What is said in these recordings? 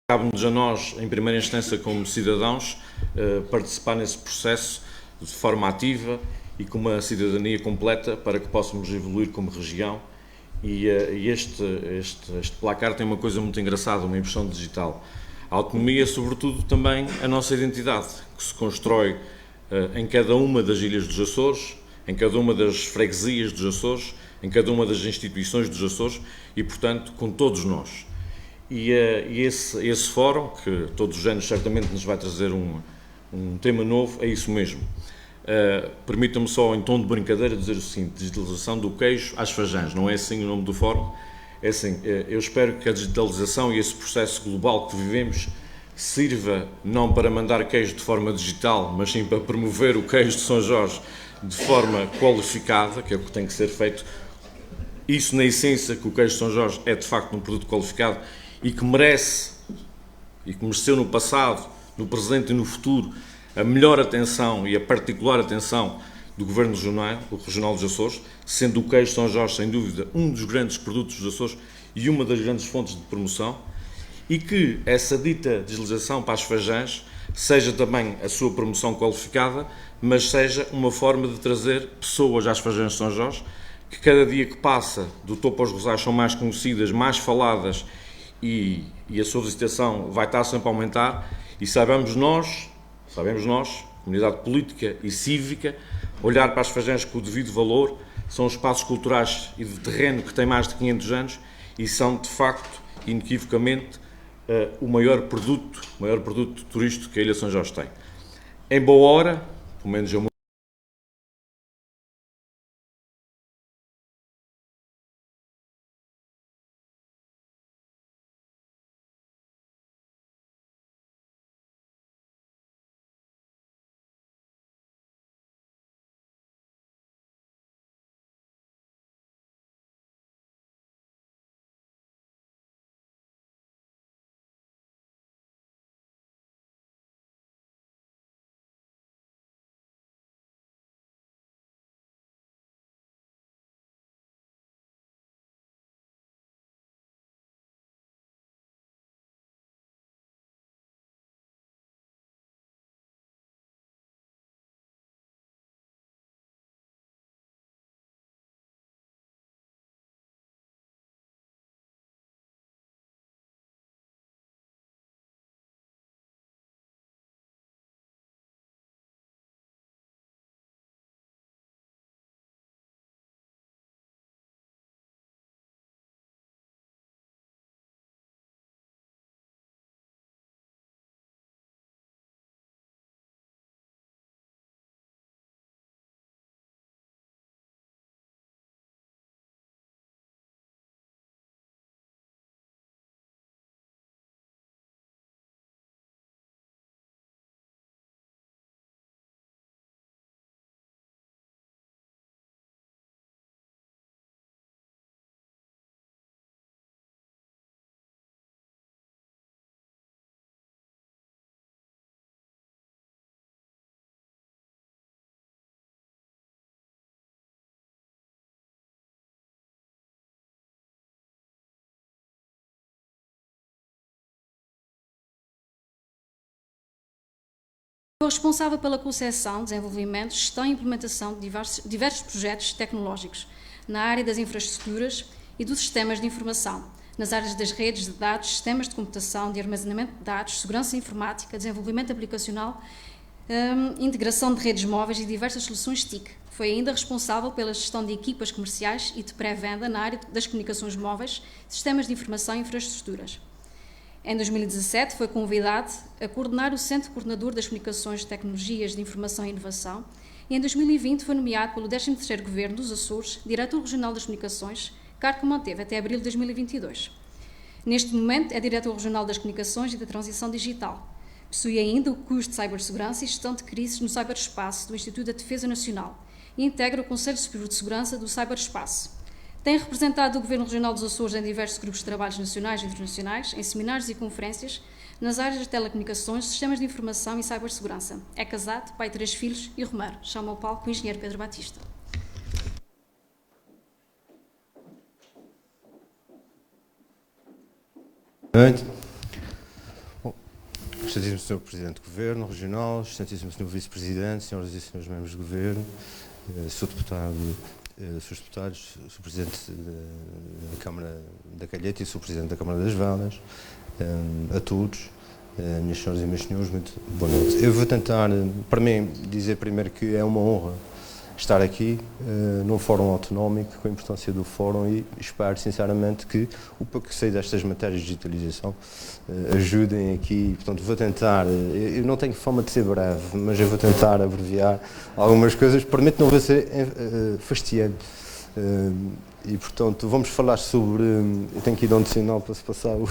Cabe-nos a nós, em primeira instância, como cidadãos, participar nesse processo de forma ativa e com uma cidadania completa para que possamos evoluir como região. E este placar tem uma coisa muito engraçada, uma impressão digital. A autonomia, sobretudo, também a nossa identidade, que se constrói em cada uma das ilhas dos Açores, em cada uma das freguesias dos Açores, em cada uma das instituições dos Açores e, portanto, com todos nós. E esse fórum, que todos os anos certamente nos vai trazer um tema novo, é isso mesmo. Permitam-me só, em tom de brincadeira, dizer o seguinte: digitalização do queijo às Fajãs. Não é assim o nome do fórum? É assim, eu espero que a digitalização e esse processo global que vivemos sirva não para mandar queijo de forma digital, mas sim para promover o queijo de São Jorge de forma qualificada, que é o que tem que ser feito. Isso, na essência, que o queijo de São Jorge é de facto um produto qualificado e que merece, e que mereceu no passado, no presente e no futuro, a melhor atenção e a particular atenção do Governo Regional dos Açores, sendo o queijo de São Jorge, sem dúvida, um dos grandes produtos dos Açores e uma das grandes fontes de promoção, e que essa dita digitalização para as Fajãs seja também a sua promoção qualificada, mas seja uma forma de trazer pessoas às Fajãs de São Jorge, que cada dia que passa, do topo aos rosais, são mais conhecidas, mais faladas e a sua visitação vai estar sempre a aumentar, e sabemos nós, comunidade política e cívica, olhar para as Fajãs com o devido valor. São espaços culturais e de terreno que têm mais de 500 anos e são, de facto, inequivocamente, o maior produto turístico que a Ilha de São Jorge tem. Em boa hora, pelo menos eu Sou responsável pela concepção, desenvolvimento, gestão e implementação de diversos projetos tecnológicos na área das infraestruturas e dos sistemas de informação, nas áreas das redes de dados, sistemas de computação, de armazenamento de dados, segurança informática, desenvolvimento aplicacional, integração de redes móveis e diversas soluções TIC. Foi ainda responsável pela gestão de equipas comerciais e de pré-venda na área das comunicações móveis, sistemas de informação e infraestruturas. Em 2017 foi convidado a coordenar o Centro Coordenador das Comunicações, Tecnologias de Informação e Inovação e em 2020 foi nomeado pelo 13º Governo dos Açores Diretor Regional das Comunicações, cargo que manteve até abril de 2022. Neste momento é Diretor Regional das Comunicações e da Transição Digital. Possui ainda o curso de Cibersegurança e Gestão de Crises no Ciberespaço do Instituto da Defesa Nacional e integra o Conselho Superior de Segurança do Ciberespaço. Tem representado o Governo Regional dos Açores em diversos grupos de trabalhos nacionais e internacionais, em seminários e conferências, nas áreas de telecomunicações, sistemas de informação e cibersegurança. É casado, pai de 3 filhos e Romero. Chama ao palco o engenheiro Pedro Batista. Boa noite. Excelentíssimo Sr. Presidente do Governo Regional, Excelentíssimo Sr. Vice-Presidente, Senhoras e Senhores Membros do Governo, Sr. Deputado, Srs. Deputados, Sr. Presidente da Câmara da Calheta e Sr. Presidente da Câmara das Valas, a todos, minhas senhoras e meus senhores, muito boa noite. Eu vou tentar, para mim, dizer primeiro que é uma honra estar aqui num fórum autonómico, com a importância do fórum, e espero sinceramente que o pouco que sei destas matérias de digitalização ajudem aqui. Portanto, vou tentar, eu não tenho fama de ser breve, mas eu vou tentar abreviar algumas coisas, prometo não vou ser fastidiante. E portanto, vamos falar sobre, eu tenho que ir dando sinal para se passar o...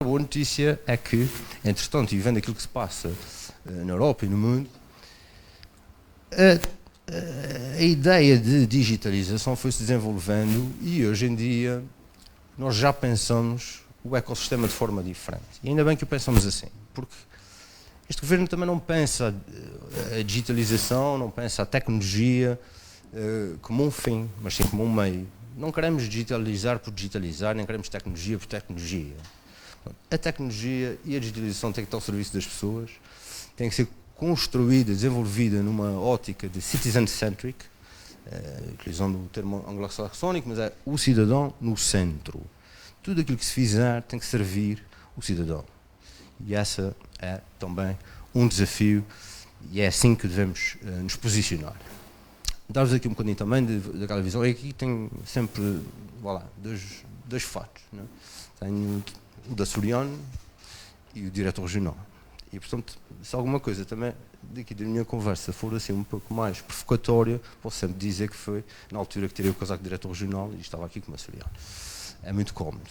A boa notícia é que, entretanto, e vendo aquilo que se passa na Europa e no mundo, a ideia de digitalização foi-se desenvolvendo e hoje em dia nós já pensamos o ecossistema de forma diferente. E ainda bem que o pensamos assim, porque este governo também não pensa a digitalização, não pensa a tecnologia como um fim, mas sim como um meio. Não queremos digitalizar por digitalizar, nem queremos tecnologia por tecnologia. A tecnologia e a digitalização têm que estar ao serviço das pessoas, têm que ser construída, desenvolvida numa ótica de citizen-centric, utilizando o termo anglo-saxónico, mas é o cidadão no centro. Tudo aquilo que se fizer tem que servir o cidadão. E essa é também um desafio e é assim que devemos nos posicionar. Dar-vos aqui um bocadinho também daquela visão. E aqui tem sempre, voilà, dois fatos. Né? Tenho o da Soriano e o diretor regional. E, portanto, se alguma coisa também daqui da minha conversa for assim um pouco mais provocatória, posso sempre dizer que foi na altura que tirei o casaco de diretor regional e estava aqui com a Soriano. É muito cómodo.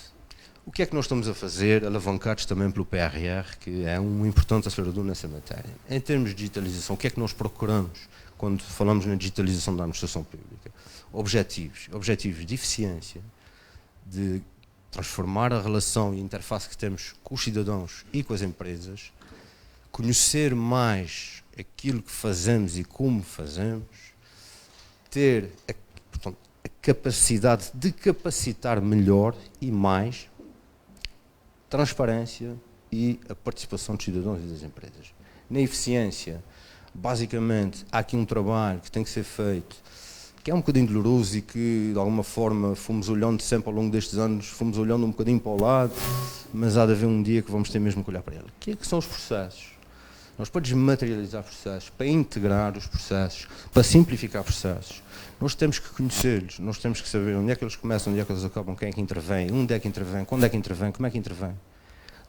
O que é que nós estamos a fazer, alavancados também pelo PRR, que é um importante acelerador nessa matéria? Em termos de digitalização, o que é que nós procuramos quando falamos na digitalização da administração pública? Objetivos de eficiência, de transformar a relação e a interface que temos com os cidadãos e com as empresas, conhecer mais aquilo que fazemos e como fazemos, ter portanto, a capacidade de capacitar melhor e mais transparência e a participação dos cidadãos e das empresas. Na eficiência, basicamente, há aqui um trabalho que tem que ser feito que é um bocadinho doloroso e que de alguma forma fomos olhando sempre ao longo destes anos, fomos olhando um bocadinho para o lado, mas há de haver um dia que vamos ter mesmo que olhar para ele. O que é que são os processos? Nós, para desmaterializar processos, para integrar os processos, para simplificar processos, nós temos que conhecê-los, nós temos que saber onde é que eles começam, onde é que eles acabam, quem é que intervém, onde é que intervém, quando é que intervém, como é que intervém.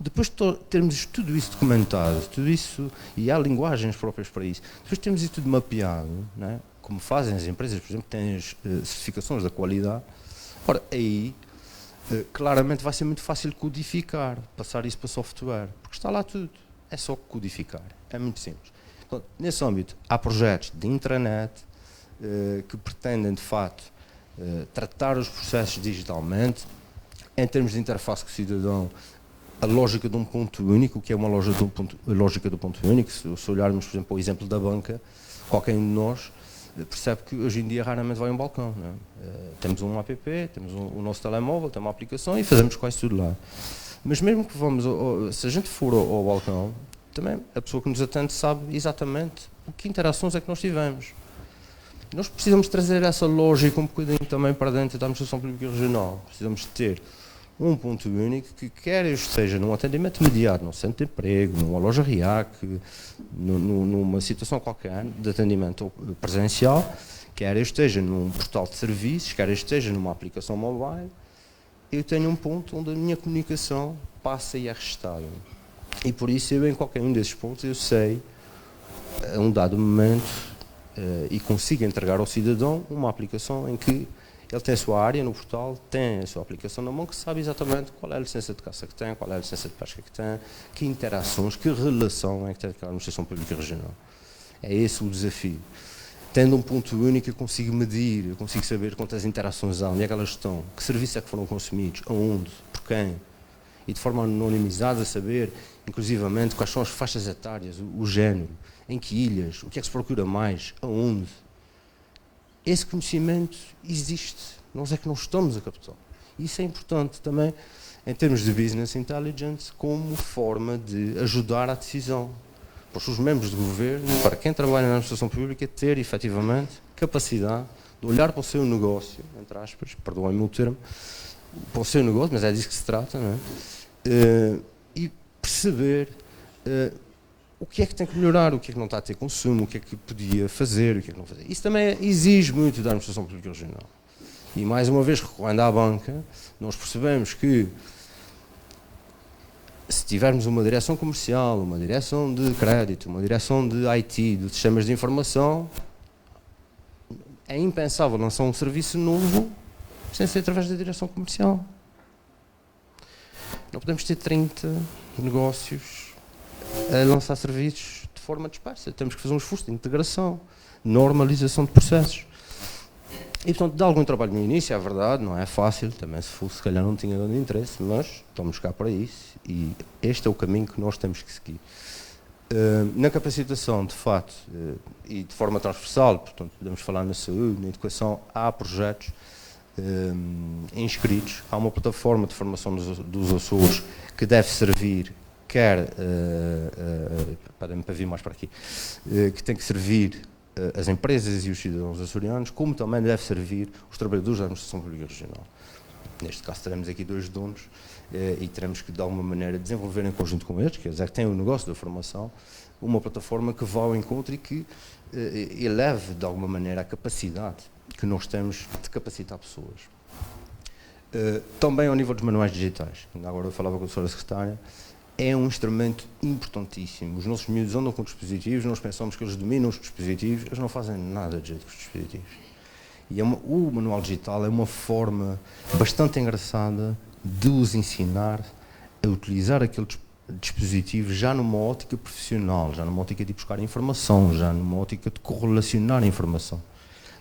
Depois de termos tudo isso documentado, tudo isso, e há linguagens próprias para isso, depois temos isso tudo mapeado, não é? Como fazem as empresas, por exemplo, que têm as certificações da qualidade, ora, aí claramente vai ser muito fácil codificar, passar isso para software, porque está lá tudo, é só codificar, é muito simples. Então, nesse âmbito, há projetos de intranet que pretendem, de facto, tratar os processos digitalmente, em termos de interface com o cidadão, a lógica de um ponto único, que é uma lógica do ponto único. Se olharmos, por exemplo, para o exemplo da banca, qualquer um de nós percebe que hoje em dia raramente vai a um balcão. Não é? Temos um app, temos o nosso telemóvel, temos uma aplicação e fazemos quase tudo lá. Mas mesmo que vamos, se a gente for ao balcão, também a pessoa que nos atende sabe exatamente que interações é que nós tivemos. Nós precisamos trazer essa lógica um bocadinho também para dentro da administração pública e regional. Precisamos ter um ponto único que quer esteja num atendimento imediato, num centro de emprego, numa loja RIAC, numa situação qualquer de atendimento presencial, quer esteja num portal de serviços, quer esteja numa aplicação mobile, eu tenho um ponto onde a minha comunicação passa e é registada. E por isso eu, em qualquer um desses pontos, eu sei, a um dado momento, e consigo entregar ao cidadão uma aplicação em que ele tem a sua área no portal, tem a sua aplicação na mão, que sabe exatamente qual é a licença de caça que tem, qual é a licença de pesca que tem, que interações, que relação é que tem com a administração pública regional. É esse o desafio. Tendo um ponto único, eu consigo medir, eu consigo saber quantas interações há, onde é que elas estão, que serviços é que foram consumidos, aonde, por quem, e de forma anonimizada saber, inclusivamente, quais são as faixas etárias, o género, em que ilhas, o que é que se procura mais, aonde. Esse conhecimento existe, nós é que não estamos a captá-lo. Isso é importante também em termos de business intelligence como forma de ajudar à decisão. Para os seus membros de governo, para quem trabalha na administração pública, ter efetivamente capacidade de olhar para o seu negócio, entre aspas, perdoem-me o termo, para o seu negócio, mas é disso que se trata, não é? E perceber o que é que tem que melhorar, o que é que não está a ter consumo, o que é que podia fazer, o que é que não fazer. Isso também exige muito da administração pública regional. E mais uma vez, recorrendo à banca, nós percebemos que se tivermos uma direção comercial, uma direção de crédito, uma direção de IT, de sistemas de informação, é impensável lançar um serviço novo sem ser através da direção comercial. Não podemos ter 30 negócios a lançar serviços de forma dispersa. Temos que fazer um esforço de integração, normalização de processos. E, portanto, dá algum trabalho no início, é verdade, não é fácil, também se fosse, se calhar não tinha grande interesse, mas estamos cá para isso e este é o caminho que nós temos que seguir. Na capacitação, de facto, e de forma transversal, portanto, podemos falar na saúde, na educação, há projetos inscritos, há uma plataforma de formação dos Açores que deve servir, quer, para vir mais para aqui, que tem que servir as empresas e os cidadãos açorianos, como também deve servir os trabalhadores da administração pública regional. Neste caso teremos aqui dois donos e teremos que de alguma maneira desenvolver em conjunto com eles, que eles é que têm o negócio da formação, uma plataforma que vá ao encontro e que eleve de alguma maneira a capacidade que nós temos de capacitar pessoas. Também ao nível dos manuais digitais, ainda agora eu falava com a senhora secretária, é um instrumento importantíssimo. Os nossos miúdos andam com dispositivos, nós pensamos que eles dominam os dispositivos, eles não fazem nada de jeito com os dispositivos. E o manual digital é uma forma bastante engraçada de os ensinar a utilizar aquele dispositivo já numa ótica profissional, já numa ótica de buscar informação, já numa ótica de correlacionar a informação,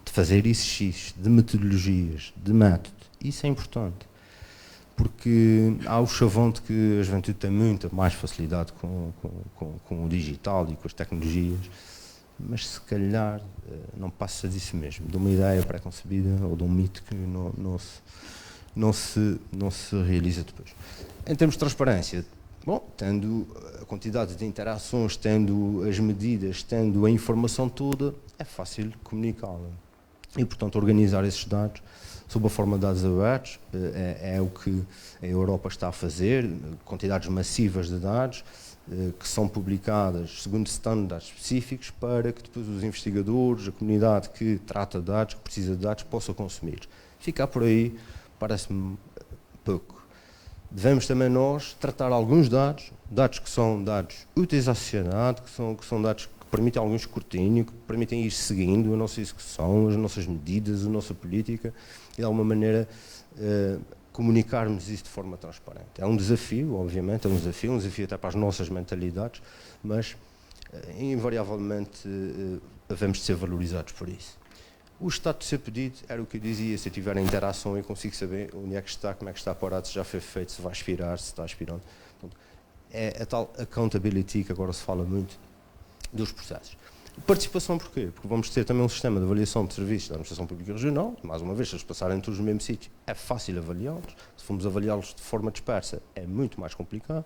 de fazer exercícios, de metodologias, de método. Isso é importante. Porque há o chavão de que a juventude tem muita mais facilidade com o digital e com as tecnologias, mas se calhar não passa disso mesmo, de uma ideia pré-concebida ou de um mito que não se realiza depois. Em termos de transparência, bom, tendo a quantidade de interações, tendo as medidas, tendo a informação toda, é fácil comunicá-la. e, portanto, organizar esses dados sob a forma de dados abertos. É o que a Europa está a fazer, quantidades massivas de dados que são publicadas segundo estándares específicos para que depois os investigadores, a comunidade que trata de dados, que precisa de dados, possa consumir. Ficar por aí parece-me pouco. Devemos também nós tratar alguns dados que são dados úteis à sociedade, que são dados que permitem algum escrutínio, que permitem ir seguindo a nossa execução, as nossas medidas, a nossa política, e de alguma maneira comunicarmos isso de forma transparente. É um desafio, obviamente, um desafio até para as nossas mentalidades, mas invariavelmente devemos ser valorizados por isso. O estado de ser pedido era o que eu dizia: se eu tiver interação eu consigo saber onde é que está, como é que está parado, se já foi feito, se vai expirar, se está expirando. Portanto, é a tal accountability que agora se fala muito dos processos. Participação porquê? Porque vamos ter também um sistema de avaliação de serviços da Administração Pública Regional. Mais uma vez, se eles passarem todos no mesmo sítio, é fácil avaliá-los. Se formos avaliá-los de forma dispersa, é muito mais complicado.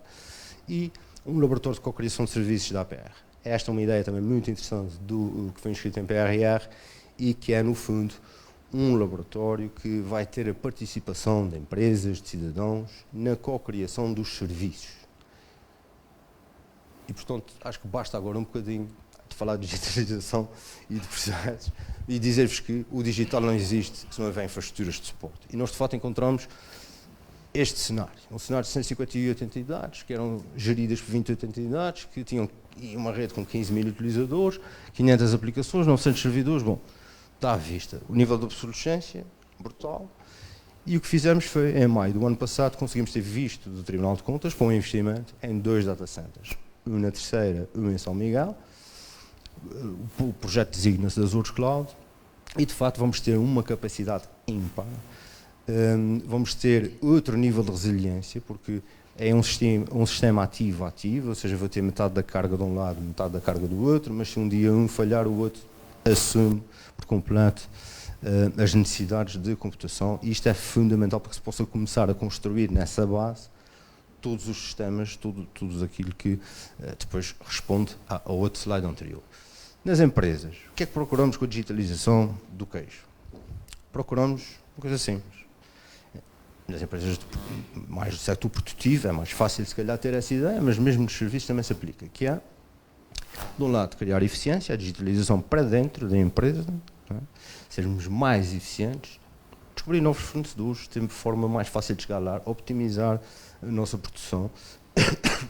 E um laboratório de cocriação de serviços da APR. Esta é uma ideia também muito interessante do que foi inscrito em PRR e que é, no fundo, um laboratório que vai ter a participação de empresas, de cidadãos, na cocriação dos serviços. E, portanto, acho que basta agora um bocadinho de falar de digitalização e de processos e dizer-vos que o digital não existe se não houver infraestruturas de suporte. E nós, de facto, encontramos este cenário. Um cenário de 158 entidades, que eram geridas por 28 entidades, que tinham uma rede com 15 mil utilizadores, 500 aplicações, 900 servidores. Bom, está à vista. O nível de obsolescência, brutal. E o que fizemos foi, em maio do ano passado, conseguimos ter visto do Tribunal de Contas para um investimento em 2 data centers. Um na Terceira, um em São Miguel. O projeto designa-se da Azure Cloud e, de facto, vamos ter uma capacidade ímpar. Vamos ter outro nível de resiliência, porque é um sistema ativo-ativo, ou seja, vou ter metade da carga de um lado, metade da carga do outro, mas se um dia um falhar, o outro assume por completo as necessidades de computação, e isto é fundamental para que se possa começar a construir nessa base todos os sistemas, tudo aquilo que depois responde ao outro slide anterior. Nas empresas, o que é que procuramos com a digitalização do queijo? Procuramos uma coisa simples. Nas empresas mais do setor produtivo é mais fácil, se calhar, ter essa ideia, mas mesmo nos serviços também se aplica, que é, de um lado, criar eficiência, a digitalização para dentro da empresa, não é? Sermos mais eficientes, descobrir novos fornecedores, ter forma mais fácil de chegar lá, optimizar a nossa produção,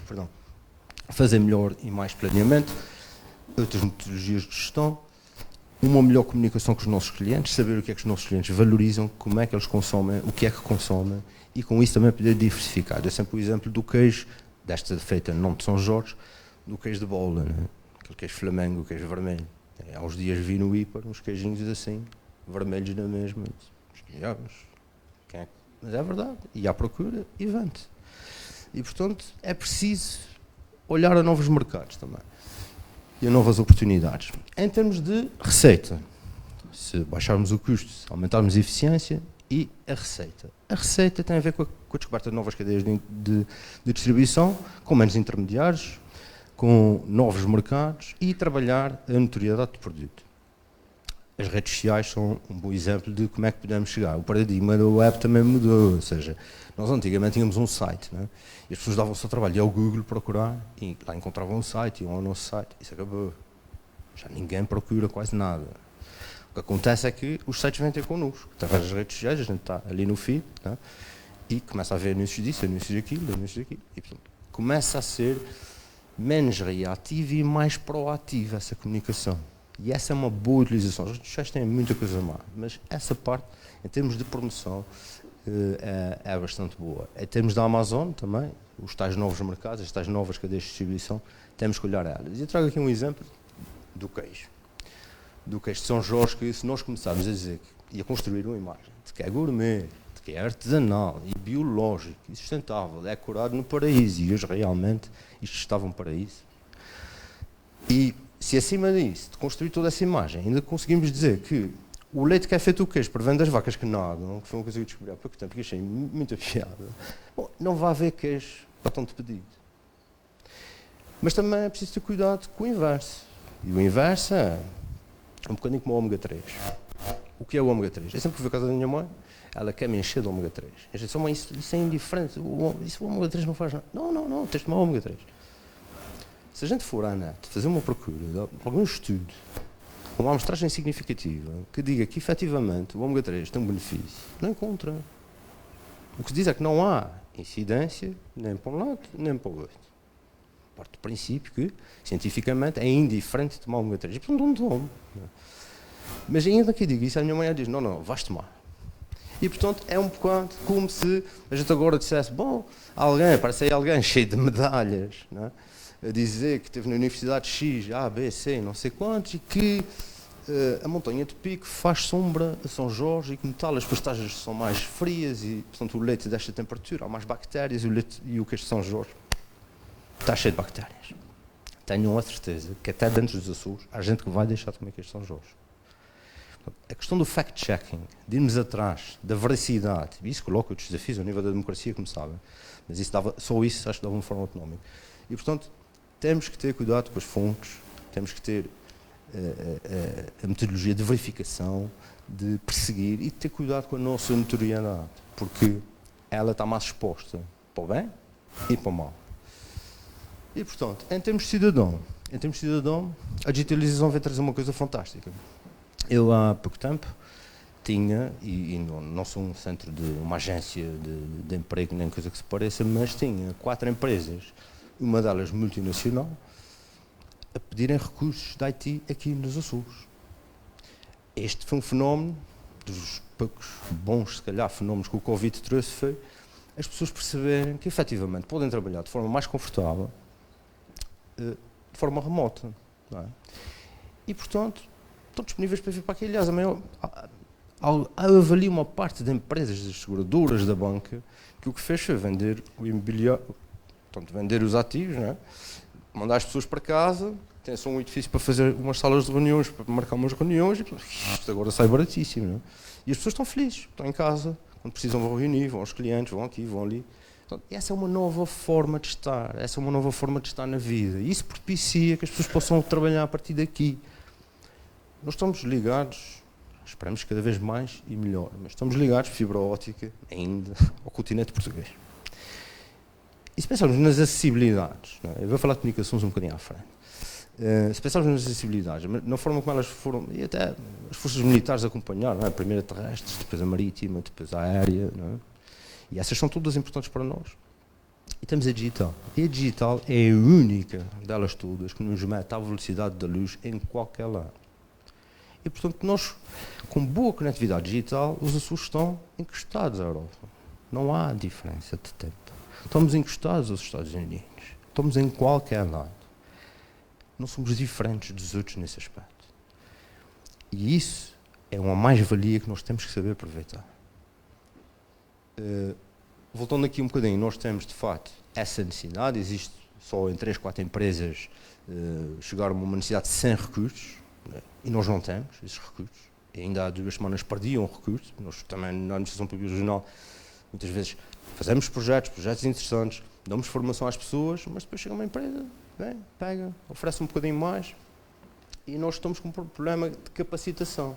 perdão, fazer melhor e mais planeamento, outras metodologias de gestão, uma melhor comunicação com os nossos clientes, saber o que é que os nossos clientes valorizam, como é que eles consomem, o que é que consomem, e com isso também poder diversificar. Eu sempre o exemplo do queijo, desta feita não de São Jorge, do queijo de bola, né? Aquele queijo flamengo, o queijo vermelho. Há uns dias vi no Hiper uns queijinhos assim, vermelhos na mesma. Mas é verdade, e há procura e vende. E, portanto, é preciso olhar a novos mercados também. E a novas oportunidades. Em termos de receita, se baixarmos o custo, se aumentarmos a eficiência e a receita. A receita tem a ver com a descoberta de novas cadeias de distribuição, com menos intermediários, com novos mercados e trabalhar a notoriedade do produto. As redes sociais são um bom exemplo de como é que podemos chegar. O paradigma da web também mudou, ou seja, nós antigamente tínhamos um site, né? E as pessoas davam-se ao trabalho, ia ao Google procurar, e lá encontravam um site, iam ao nosso site, isso acabou. Já ninguém procura quase nada. O que acontece é que os sites vêm ter connosco, através das redes sociais, a gente está ali no feed, né? E começa a ver anúncios disso, anúncios daquilo, e portanto, começa a ser menos reativa e mais proativa essa comunicação. E essa é uma boa utilização. As redes sociais têm muita coisa má, mas essa parte, em termos de promoção, é bastante boa. Em termos da Amazon também, os tais novos mercados, as tais novas cadeias de distribuição, temos que olhar a elas. E eu trago aqui um exemplo do queijo. Do queijo de São Jorge, que se nós começarmos a dizer e a construir uma imagem de que é gourmet, de que é artesanal e biológico e sustentável, é curado no paraíso, e hoje realmente isto estava um paraíso. E se acima disso, de construir toda essa imagem, ainda conseguimos dizer que o leite que é feito o queijo provém das vacas que nadam, que foi uma coisa que eu descobri há pouco tempo, que achei muita piada, bom, não vai haver queijo para tanto pedido. Mas também é preciso ter cuidado com o inverso. E o inverso é um bocadinho como o ômega 3. o que é o ômega 3? Eu sempre que vou à casa da minha mãe, ela quer me encher de ômega 3. Eu disse, mãe, isso é indiferente, isso o ômega 3 não faz nada. Não, tens de tomar ômega 3. Se a gente for à net fazer uma procura de algum estudo, uma amostragem significativa, que diga que efetivamente o ômega 3 tem um benefício, não encontra. O que se diz é que não há incidência nem para um lado, nem para o outro. Parte do princípio que, cientificamente, é indiferente tomar ômega 3. E portanto, não tomo. Mas ainda que eu diga isso, a minha mãe diz, não, vais tomar. E, portanto, é um bocado como se a gente agora dissesse, bom, parece aí alguém cheio de medalhas, não é? A dizer que esteve na Universidade X, A, B, C, não sei quantos, e que a montanha de Pico faz sombra a São Jorge e que tal, as pastagens são mais frias e, portanto, o leite desta temperatura, há mais bactérias e o queijo de São Jorge está cheio de bactérias. Tenham a certeza que até dentro dos Açores há gente que vai deixar de comer queijo de São Jorge. A questão do fact-checking, de irmos atrás da veracidade, isso coloca os desafios ao nível da democracia, como sabem, mas só isso acho que dava uma forma autonómica. E, portanto, temos que ter cuidado com as fontes, temos que ter a metodologia de verificação, de perseguir e de ter cuidado com a nossa notoriedade, porque ela está mais exposta para o bem e para o mal. E, portanto, em termos de cidadão, a digitalização vai trazer uma coisa fantástica. Eu, há pouco tempo, tinha, e não sou um centro de uma agência de emprego, nem coisa que se pareça, mas tinha 4 empresas, uma delas multinacional, a pedirem recursos de IT aqui nos Açores. Este foi um fenómeno, dos poucos bons, se calhar, fenómenos que o Covid trouxe, foi as pessoas perceberem que, efetivamente, podem trabalhar de forma mais confortável, de forma remota. Não é? E, portanto, estão disponíveis para vir para aqui. Aliás, avalia uma parte de empresas, das seguradoras, da banca, que o que fez foi vender o imobiliário, portanto, vender os ativos, não é? Mandar as pessoas para casa, tem só um edifício para fazer umas salas de reuniões, para marcar umas reuniões, e isto agora sai baratíssimo, não é? E as pessoas estão felizes, estão em casa, quando precisam vão reunir, vão aos clientes, vão aqui, vão ali. Então, essa é uma nova forma de estar, na vida, e isso propicia que as pessoas possam trabalhar a partir daqui. Nós estamos ligados, esperamos cada vez mais e melhor, mas estamos ligados, fibra óptica, ainda, ao continente português. E se pensarmos nas acessibilidades, não é? Eu vou falar de comunicações um bocadinho à frente, se pensarmos nas acessibilidades, na forma como elas foram, e até as forças militares acompanharam, não é? Primeiro a terrestres, depois a marítima, depois a aérea, não é? E essas são todas importantes para nós. E temos a digital. E a digital é a única delas todas que nos mete à velocidade da luz em qualquer lado. E, portanto, nós, com boa conectividade digital, os Açores estão encostados à Europa. Não há diferença de tempo. Estamos encostados aos Estados Unidos. Estamos em qualquer lado. Não somos diferentes dos outros nesse aspecto. E isso é uma mais-valia que nós temos que saber aproveitar. Voltando aqui um bocadinho, nós temos, de facto, essa necessidade. Existe só em 3, 4 empresas chegar a uma necessidade sem recursos. E nós não temos esses recursos. E ainda há 2 semanas perdiam recursos. Nós também, na Administração Pública Regional, muitas vezes fazemos projetos interessantes, damos formação às pessoas, mas depois chega uma empresa, pega, oferece um bocadinho mais e nós estamos com um problema de capacitação.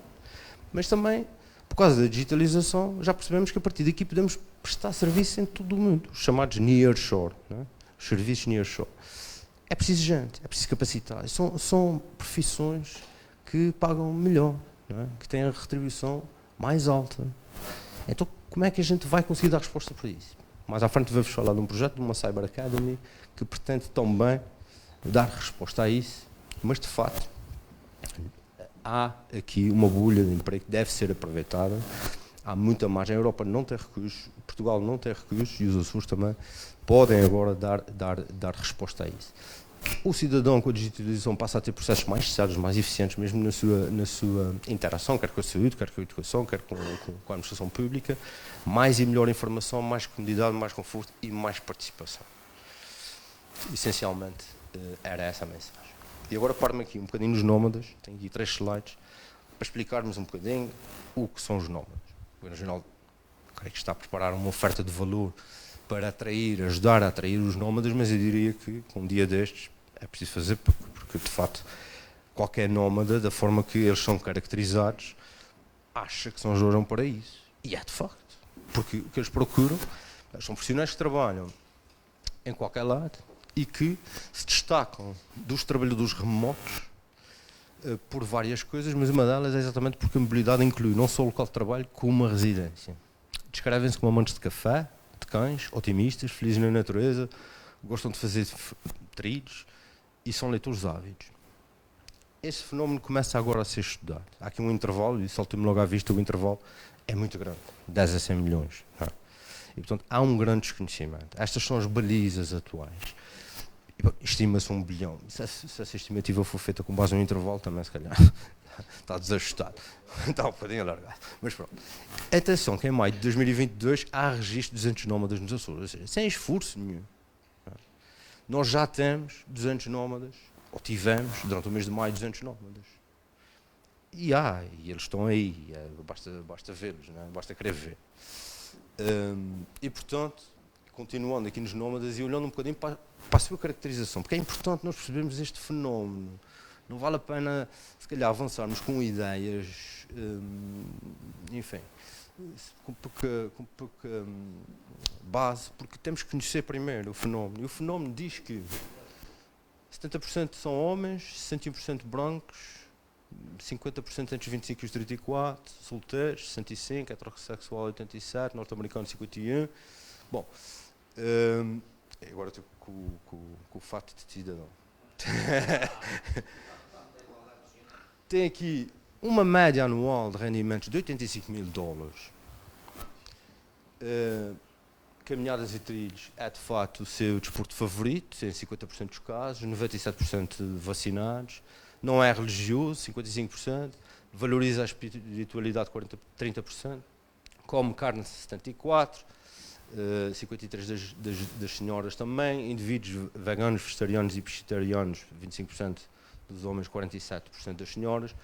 Mas também, por causa da digitalização, já percebemos que a partir daqui podemos prestar serviço em todo o mundo, os chamados nearshore, os serviços nearshore. É preciso gente, é preciso capacitar. São profissões que pagam melhor, que têm a retribuição mais alta. Então, como é que a gente vai conseguir dar resposta para isso? Mais à frente vou-vos falar de um projeto, de uma Cyber Academy, que pretende também dar resposta a isso, mas de facto há aqui uma bolha de emprego que deve ser aproveitada. Há muita margem. A Europa não tem recursos, Portugal não tem recursos e os Açores também podem agora dar resposta a isso. O cidadão, com a digitalização, passa a ter processos mais sérios, mais eficientes, mesmo na sua interação, quer com a saúde, quer com a educação, quer com a administração pública. Mais e melhor informação, mais comodidade, mais conforto e mais participação. Essencialmente, era essa a mensagem. E agora paro-me aqui um bocadinho nos nómadas, tenho aqui 3 slides, para explicarmos um bocadinho o que são os nómadas. O Governo Regional, creio que está a preparar uma oferta de valor para ajudar a atrair os nómadas, mas eu diria que, com um dia destes, é preciso fazer, porque de facto, qualquer nómada, da forma que eles são caracterizados, acha que São João é um paraíso. E é de facto. Porque o que eles procuram são profissionais que trabalham em qualquer lado e que se destacam dos trabalhadores remotos por várias coisas, mas uma delas é exatamente porque a mobilidade inclui não só o local de trabalho, como uma residência. Descrevem-se como amantes de café, de cães, otimistas, felizes na natureza, gostam de fazer trilhos e são leitores ávidos. Esse fenómeno começa agora a ser estudado. Há aqui um intervalo, e saltou-me logo à vista, o intervalo é muito grande, 10 a 100 milhões. Não é? E, portanto, há um grande desconhecimento. Estas são as balizas atuais. Estima-se 1 bilhão. Se essa estimativa for feita com base no intervalo, também se calhar está desajustado. Está um bocadinho alargado. Mas pronto. Atenção que em maio de 2022 há registro de 200 nómadas nos Açores. Ou seja, sem esforço nenhum. Nós já temos 200 nómadas, ou tivemos, durante o mês de maio, 200 nómadas. E eles estão aí. Basta vê-los, não é? Basta querer ver. E, portanto, continuando aqui nos nómadas e olhando um bocadinho para a sua caracterização, porque é importante nós percebermos este fenómeno. Não vale a pena, se calhar, avançarmos com ideias, enfim, com pouca base, porque temos que conhecer primeiro o fenómeno. E o fenómeno diz que 70% são homens, 61% brancos, 50% entre os 25 e os 34, solteiros, 65, heterossexual 87, norte-americano 51. Bom, agora estou com o fato de cidadão. Tem aqui uma média anual de rendimentos de $85 mil. Caminhadas e trilhos é de facto o seu desporto favorito, em 50% dos casos, 97% vacinados. Não é religioso, 55%. Valoriza a espiritualidade, 30%. Come carne, 74%. 53% das senhoras também. Indivíduos veganos, vegetarianos e pescetarianos, 25% dos homens, 47% das senhoras.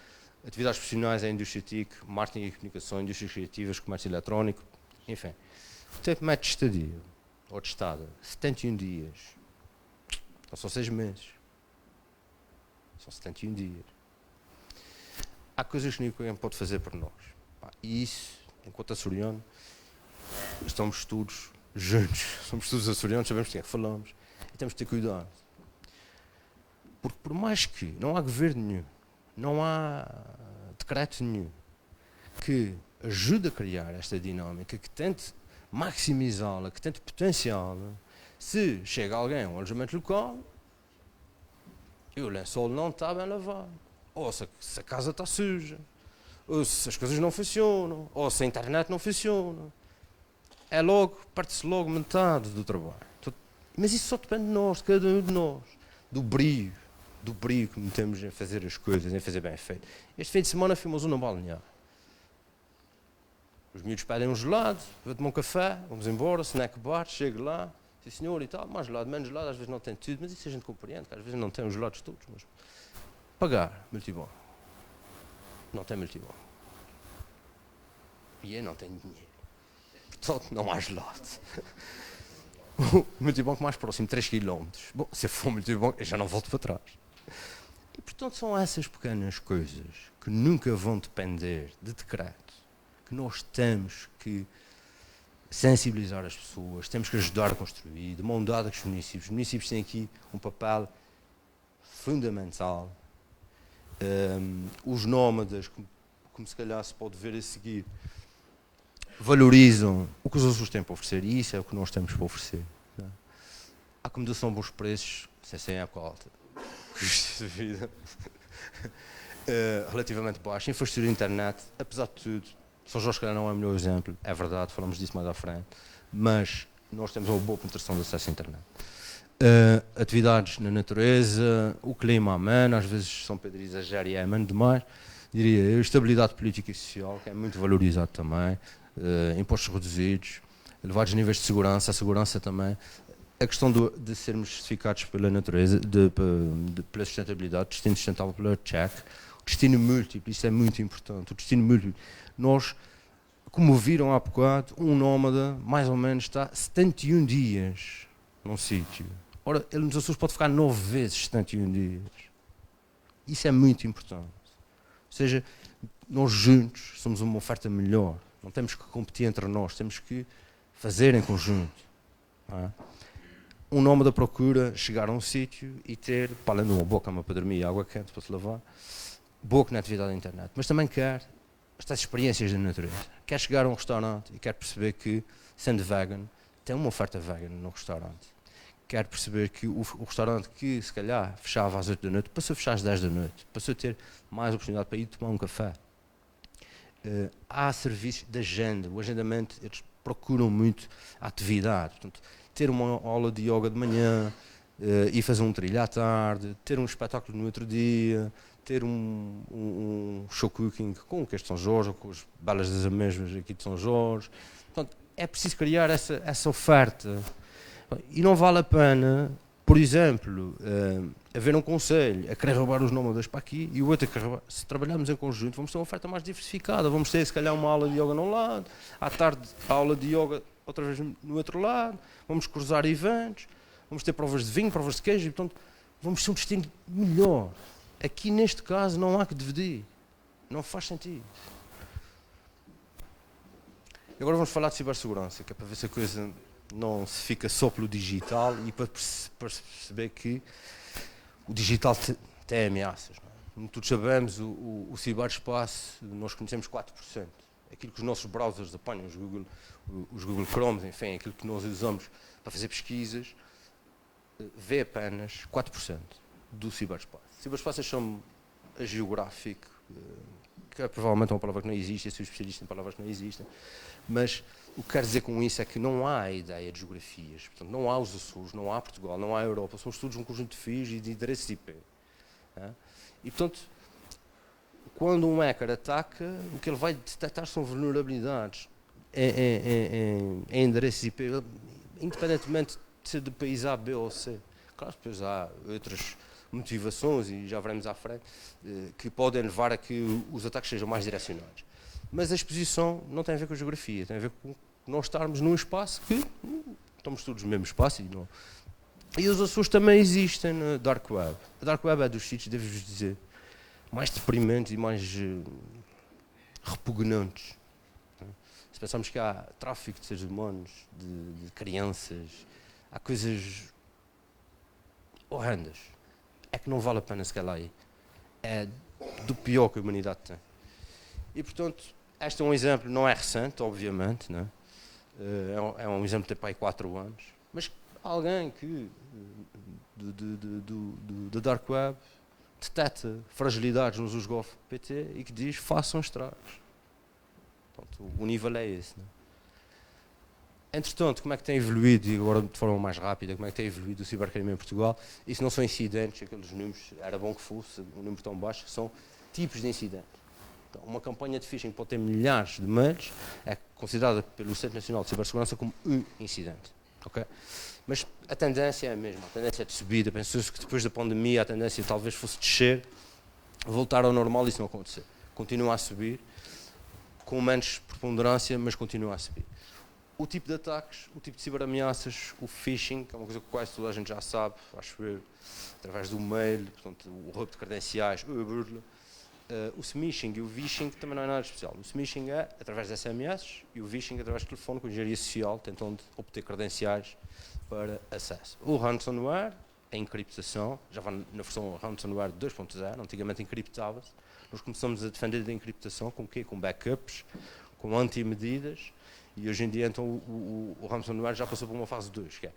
Atividades profissionais é indústria TIC, marketing e comunicação, indústrias criativas, comércio eletrónico, enfim. O tempo médio de estadia, ou de estada, 71 dias. Não são 6 meses. São 71 dias. Há coisas que ninguém pode fazer por nós. E isso, enquanto açoriano, estamos todos juntos. Somos todos açorianos, sabemos de quem é que falamos. E temos de ter cuidado. Porque por mais que não há governo nenhum, não há decreto nenhum que ajude a criar esta dinâmica, que tente maximizá-la, que tente potenciá-la, se chega alguém a um alojamento local e o lençol não está bem lavado, ou se a casa está suja, ou se as coisas não funcionam, ou se a internet não funciona, parte-se logo metade do trabalho. Mas isso só depende de nós, de cada um de nós, do brio que metemos em fazer as coisas, em fazer bem feito. Este fim de semana fomos uma balnear. Os miúdos pedem um gelado, vou tomar um café, vamos embora, snack bar, chego lá, sim senhor e tal, mais gelado, menos gelado, às vezes não tem tudo, mas isso a gente compreende, que às vezes não tem os gelados todos, mas pagar, multibom. Não tem multibom. E eu não tenho dinheiro. Portanto, não há gelado. O multibanco mais próximo, 3 km. Bom, se eu for multibanco, eu já não volto para trás. E, portanto, são essas pequenas coisas que nunca vão depender de decreto, que nós temos que sensibilizar as pessoas, temos que ajudar a construir, de mão dada com os municípios. Os municípios têm aqui um papel fundamental. Os nómadas, como se calhar se pode ver a seguir, valorizam o que os Açores têm para oferecer, e isso é o que nós temos para oferecer. Não é? A acomodação a bons preços, sem época alta, custo de vida relativamente baixo, infraestrutura de internet, apesar de tudo, São Jorge não é o melhor exemplo, é verdade, falamos disso mais à frente, mas nós temos uma boa penetração de acesso à internet. Atividades na natureza, o clima ameno, às vezes São Pedro exagera e é ameno demais, diria eu, estabilidade política e social, que é muito valorizado também, impostos reduzidos, elevados níveis de segurança, a segurança também, a questão de sermos certificados pela natureza, pela sustentabilidade, destino sustentável pela check, o destino múltiplo, isso é muito importante, o destino múltiplo. Nós, como viram há bocado, um nómada, mais ou menos, está 71 dias num sítio. Ora, ele nos Açores pode ficar 9 vezes 71 dias. Isso é muito importante. Ou seja, nós juntos somos uma oferta melhor. Não temos que competir entre nós, temos que fazer em conjunto. Não é? Um nome da procura, chegar a um sítio e ter, para além de uma boa cama para dormir e água quente para se lavar, boa conectividade à internet, mas também quer estas experiências da natureza. Quer chegar a um restaurante e quer perceber que, sendo vegan, tem uma oferta vegan no restaurante. Quer perceber que o restaurante que se calhar fechava às 8 da noite, passou a fechar às 10 da noite, passou a ter mais oportunidade para ir tomar um café. Há serviços de agenda, o agendamento, eles procuram muito a atividade. Portanto, ter uma aula de yoga de manhã, ir fazer um trilho à tarde, ter um espetáculo no outro dia, ter um show cooking com o que é de São Jorge, ou com as balas das amêijoas aqui de São Jorge. Portanto, é preciso criar essa oferta. E não vale a pena, por exemplo, haver um conselho a querer roubar os nómadas para aqui e o outro a querer roubar. Se trabalharmos em conjunto, vamos ter uma oferta mais diversificada. Vamos ter, se calhar, uma aula de yoga num lado, à tarde, a aula de yoga outra vez no outro lado, vamos cruzar eventos, vamos ter provas de vinho, provas de queijo, e, portanto, vamos ter um destino melhor. Aqui, neste caso, não há que dividir. Não faz sentido. E agora vamos falar de cibersegurança, que é para ver se a coisa não se fica só pelo digital e para perceber que o digital tem ameaças. Não é? Como todos sabemos, o ciberespaço, nós conhecemos 4%. Aquilo que os nossos browsers apanham, os Google Chromes, enfim, aquilo que nós usamos para fazer pesquisas, vê apenas 4% do ciberespaço. O ciberespaço chama a geográfico, que é provavelmente uma palavra que não existe, eu sou especialista em palavras que não existem, mas o que quero dizer com isso é que não há a ideia de geografias, portanto, não há os Açores, não há Portugal, não há a Europa, somos todos um conjunto de fios e de endereços IP. E, portanto, quando um hacker ataca, o que ele vai detectar são vulnerabilidades em endereços IP, independentemente de ser de país A, B ou C. Claro, depois há outras motivações, e já veremos à frente, que podem levar a que os ataques sejam mais direcionados. Mas a exposição não tem a ver com a geografia, tem a ver com nós estarmos num espaço que estamos todos no mesmo espaço. E os Açores também existem na Dark Web. A Dark Web é dos sítios, devo-vos dizer, mais deprimentes e mais repugnantes. Se pensarmos que há tráfico de seres humanos, de crianças, há coisas horrendas. É que não vale a pena se calhar aí. É do pior que a humanidade tem. E, portanto, este é um exemplo, não é recente, obviamente, não é? É um exemplo de ter para aí 4 anos, mas alguém que da Dark Web detecta fragilidades nos USGOV.pt e que diz façam estragos. Portanto, o nível é esse. Não é? Entretanto, como é que tem evoluído, e agora de forma mais rápida, como é que tem evoluído o cibercrime em Portugal? Isso não são incidentes, aqueles números, era bom que fosse um número tão baixo, são tipos de incidentes. Então, uma campanha de phishing pode ter milhares de mails, é considerada pelo Centro Nacional de Cibersegurança como um incidente. Okay? Mas a tendência é a mesma, a tendência é de subida. Pensou-se que depois da pandemia a tendência talvez fosse descer, voltar ao normal, isso não aconteceu. Continua a subir, com menos preponderância, mas continua a subir. O tipo de ataques, o tipo de ciberameaças, o phishing, que é uma coisa que quase toda a gente já sabe, acho eu, através do mail, portanto, o roubo de credenciais, o burla. O smishing e o vishing também não é nada especial. O smishing é através de SMS e o vishing através de telefone com engenharia social, tentando obter credenciais para acesso. O ransomware, a encriptação, já vai na versão ransomware 2.0, antigamente encriptava-se. Nós começamos a defender da encriptação com o quê? Com backups, com anti-medidas, e hoje em dia então o ransomware já passou por uma fase 2, que é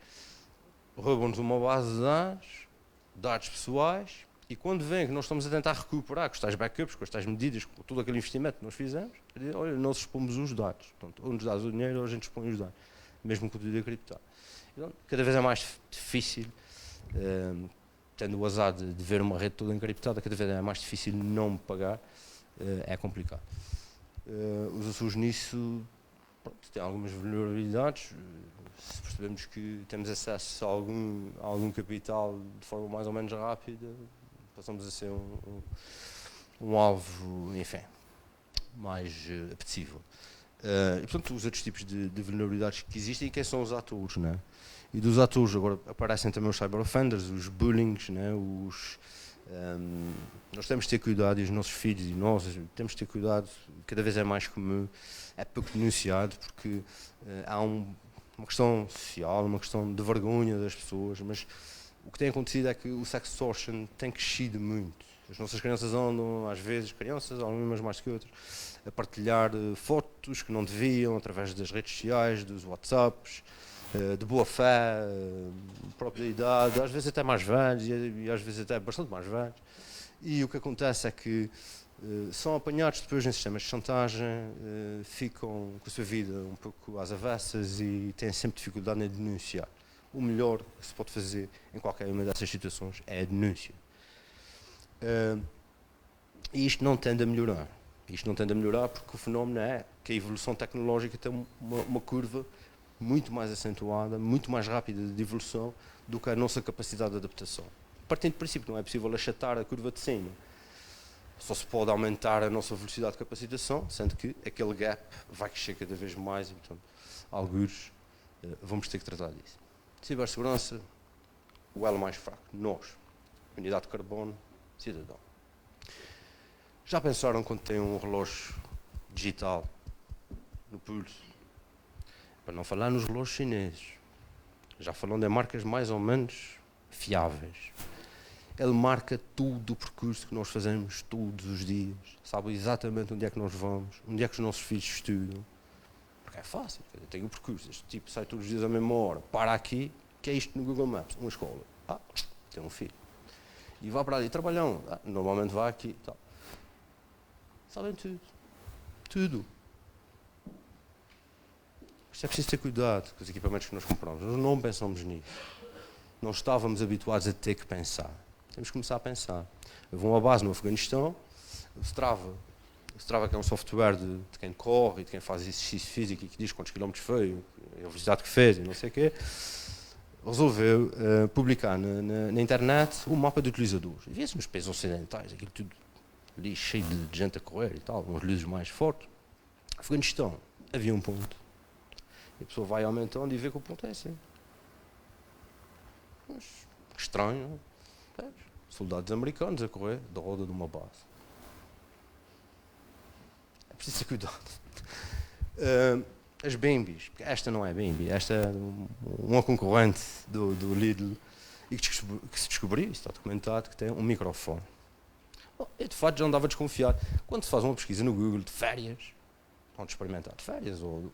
roubam-nos uma base de dados pessoais, e quando vem que nós estamos a tentar recuperar com os tais backups, com as tais medidas, com todo aquele investimento que nós fizemos, olha, nós expomos os dados. Portanto, ou nos dás o dinheiro ou a gente expõe os dados, mesmo com o pedido encriptado. Então, cada vez é mais difícil, tendo o azar de ver uma rede toda encriptada, cada vez é mais difícil não me pagar, é complicado. Os Açores nisso, pronto, têm algumas vulnerabilidades. Se percebemos que temos acesso a algum capital de forma mais ou menos rápida, passamos a ser um alvo, enfim, mais apetecível. E, portanto, os outros tipos de vulnerabilidades que existem, e quem são os atores, né? E dos atores agora aparecem também os cyber offenders, os bullings, né? Os Nós temos de ter cuidado, e os nossos filhos e nós temos de ter cuidado, cada vez é mais comum, é pouco denunciado, porque há uma questão social, uma questão de vergonha das pessoas, mas o que tem acontecido é que o sextortion tem crescido muito. As nossas crianças andam, às vezes, algumas mais que outras, a partilhar fotos que não deviam, através das redes sociais, dos WhatsApps, de boa fé, própria idade, às vezes até mais velhos e às vezes até bastante mais velhos. E o que acontece é que são apanhados depois em sistemas de chantagem, ficam com a sua vida um pouco às avessas e têm sempre dificuldade em denunciar. O melhor que se pode fazer em qualquer uma dessas situações é a denúncia. E isto não tende a melhorar. Isto não tende a melhorar porque o fenómeno é que a evolução tecnológica tem uma curva muito mais acentuada, muito mais rápida de evolução do que a nossa capacidade de adaptação. Partindo do princípio que não é possível achatar a curva de cima, só se pode aumentar a nossa velocidade de capacitação, sendo que aquele gap vai crescer cada vez mais e, portanto, alguns vamos ter que tratar disso. Cibersegurança, o elo mais fraco, nós, unidade de carbono, cidadão. Já pensaram quando tem um relógio digital no pulso? Para não falar nos relógios chineses, já falando de marcas mais ou menos fiáveis. Ele marca tudo o percurso que nós fazemos todos os dias, sabe exatamente onde é que nós vamos, onde é que os nossos filhos estudam. Porque é fácil, tem o percurso, este tipo sai todos os dias à mesma hora, para aqui, que é isto no Google Maps, uma escola. Tem um filho. E vai para ali, trabalham, normalmente vai aqui, tal. Sabem tudo. Tudo. Isto é preciso ter cuidado com os equipamentos que nós compramos. Nós não pensamos nisso. Não estávamos habituados a ter que pensar. Temos que começar a pensar. Houve uma base no Afeganistão, o Strava, que é um software de quem corre e de quem faz exercício físico e que diz quantos quilómetros foi, a velocidade que fez e não sei o quê, resolveu publicar na internet o mapa de utilizadores. E via-se nos países ocidentais, aquilo tudo ali cheio de gente a correr e tal, uns luzes mais fortes. Afeganistão, havia um ponto. E a pessoa vai aumentando e vê que o ponto é assim. Mas, estranho, não é? Soldados americanos a correr da roda de uma base. É preciso ter cuidado. As Bimbis, porque esta não é Bimbi, esta é uma concorrente do Lidl e que se descobriu, isso está documentado, que tem um microfone. Eu de facto já andava desconfiado. Quando se faz uma pesquisa no Google de férias, onde experimentar de férias ou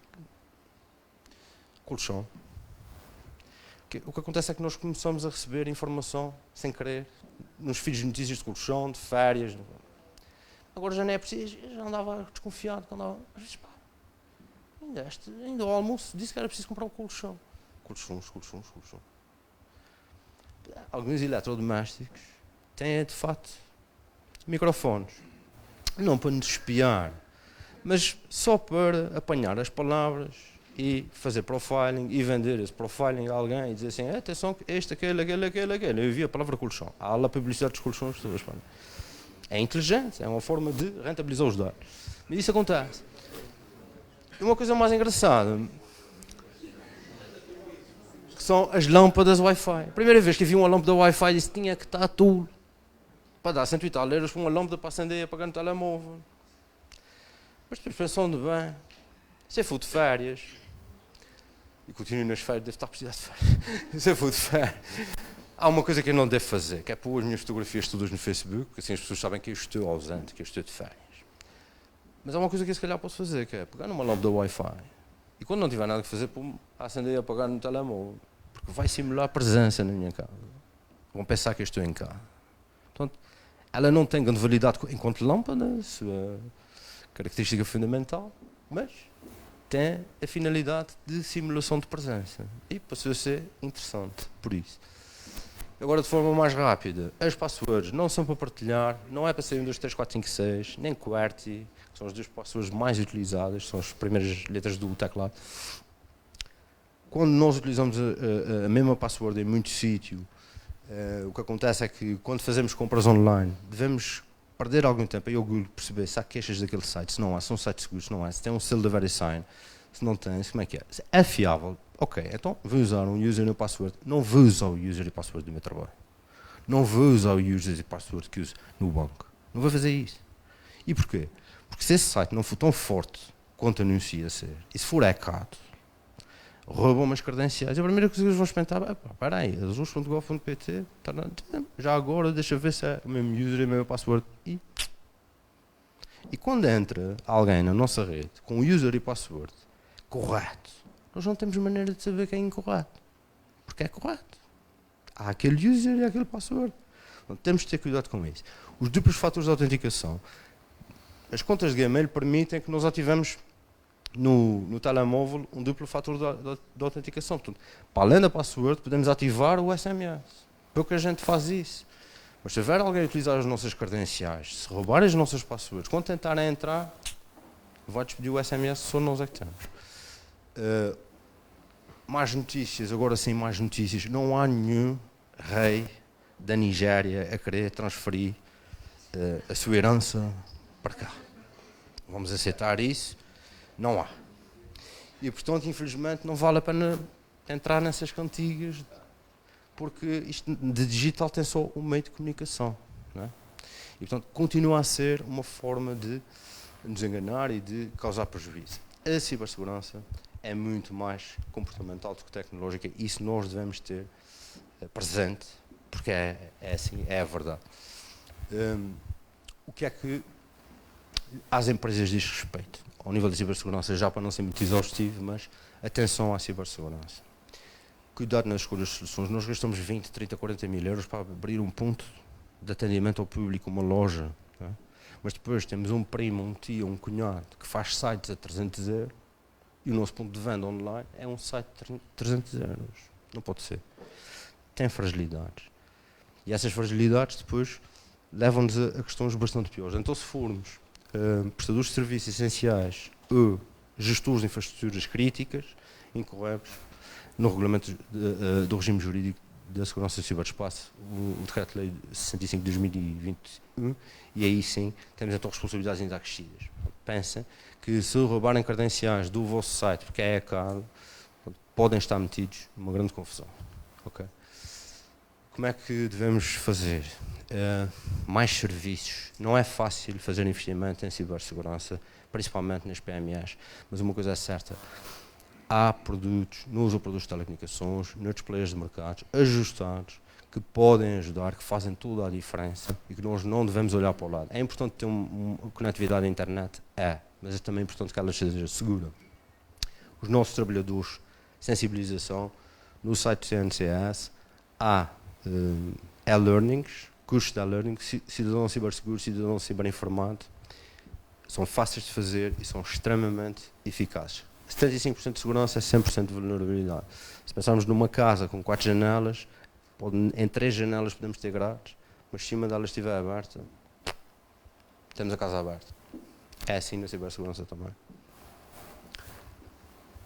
colchão, o que acontece é que nós começamos a receber informação sem querer nos feeds de notícias de colchão, de férias. Agora já não é preciso, eu já andava desconfiado, mas pá, ainda ao almoço disse que era preciso comprar um colchão. Colchões. Alguns eletrodomésticos têm de facto microfones, não para nos espiar, mas só para apanhar as palavras e fazer profiling e vender esse profiling a alguém e dizer assim, atenção, este, aquele. Eu vi a palavra colchão. Há lá publicidade dos colchões todas. É inteligente, é uma forma de rentabilizar os dados. Mas isso acontece. E uma coisa mais engraçada, que são as lâmpadas Wi-Fi. A primeira vez que vi uma lâmpada Wi-Fi, disse que tinha que estar tudo para dar 100 e tal euros para uma lâmpada para acender e apagar no telemóvel. Mas depois pensando bem, se eu for de férias, e continuo nas férias, devo estar a precisar de férias, se eu for de férias, há uma coisa que eu não devo fazer, que é pôr as minhas fotografias todas no Facebook, porque assim as pessoas sabem que eu estou ausente, que eu estou de férias. Mas há uma coisa que eu se calhar posso fazer, que é pegar numa lâmpada Wi-Fi, e quando não tiver nada a fazer, pôr a acender e apagar no telemóvel, porque vai simular a presença na minha casa. Vão pensar que eu estou em casa. Portanto, ela não tem grande validade enquanto lâmpada, sua característica fundamental, mas tem a finalidade de simulação de presença. E passou a ser interessante por isso. Agora, de forma mais rápida, as passwords não são para partilhar, não é para ser 1, 2, 3, 4, 5, 6, nem QWERTY, que são as duas passwords mais utilizadas, são as primeiras letras do teclado. Quando nós utilizamos a mesma password em muito sítio, o que acontece é que quando fazemos compras online, devemos perder algum tempo aí ao Google perceber se há queixas daquele site, se não há, se é um site seguro, se não há, se tem um selo da VeriSign, se não tem, como é que é? Se é fiável, ok, então vou usar um user e um password, não vou usar o user e password do meu trabalho. Não vou usar o users e password que uso no banco. Não vou fazer isso. E porquê? Porque se esse site não for tão forte quanto anuncia ser, e se for hackado, roubam umas credenciais, a primeira coisa que eles vão experimentar, espera aí, azul.gov.pt, já agora deixa ver se é o mesmo user e o mesmo password. E quando entra alguém na nossa rede com o user e password correto, nós não temos maneira de saber quem é incorreto. Porque é correto. Há aquele user e aquele password. Então, temos de ter cuidado com isso. Os duplos fatores de autenticação. As contas de Gmail permitem que nós ativemos no telemóvel um duplo fator de autenticação. Portanto, para além da password, podemos ativar o SMS. Pouca gente faz isso. Mas se houver alguém a utilizar as nossas credenciais, se roubar as nossas passwords, quando tentarem entrar, vai-te pedir o SMS, só nós é que temos. Mais notícias, agora sim mais notícias. Não há nenhum rei da Nigéria a querer transferir a sua herança para cá. Vamos aceitar isso? Não há. E portanto, infelizmente, não vale a pena entrar nessas cantigas, porque isto de digital tem só um meio de comunicação. Não é? E portanto, continua a ser uma forma de nos enganar e de causar prejuízo. A cibersegurança é muito mais comportamental do que tecnológica, e isso nós devemos ter presente, porque é assim, é a verdade. O que é que às empresas diz respeito? Ao nível da cibersegurança, já para não ser muito exaustivo, mas atenção à cibersegurança. Cuidado nas escolhas de soluções. Nós gastamos 20, 30, 40 mil euros para abrir um ponto de atendimento ao público, uma loja. Não é? Mas depois temos um primo, um tio, um cunhado que faz sites a 300 euros e o nosso ponto de venda online é um site de 300 euros. Não pode ser. Tem fragilidades. E essas fragilidades depois levam-nos a questões bastante piores. Então, se formos prestadores de serviços essenciais ou gestores de infraestruturas críticas, incorremos no regulamento do regime jurídico da segurança do ciberespaço, o Decreto-Lei 65 de 2021, e aí sim temos então responsabilidades ainda acrescidas. Pensa que se roubarem credenciais do vosso site porque é hackado, podem estar metidos numa grande confusão. Okay? Como é que devemos fazer? Mais serviços. Não é fácil fazer investimento em cibersegurança, principalmente nas PMEs, mas uma coisa é certa, há produtos nos operadores de telecomunicações, nos players de mercados, ajustados, que podem ajudar, que fazem toda a diferença e que nós não devemos olhar para o lado. É importante ter uma conectividade à internet? Mas é também importante que ela seja segura. Os nossos trabalhadores, sensibilização, no site do CNCS há e-learnings, cursos de e-learning, cidadão ciberseguro, cidadão ciberinformado, são fáceis de fazer e são extremamente eficazes. 75% de segurança é 100% de vulnerabilidade. Se pensarmos numa casa com 4 janelas, em 3 janelas podemos ter grades, mas se cima delas estiver aberta, temos a casa aberta. É assim na cibersegurança também.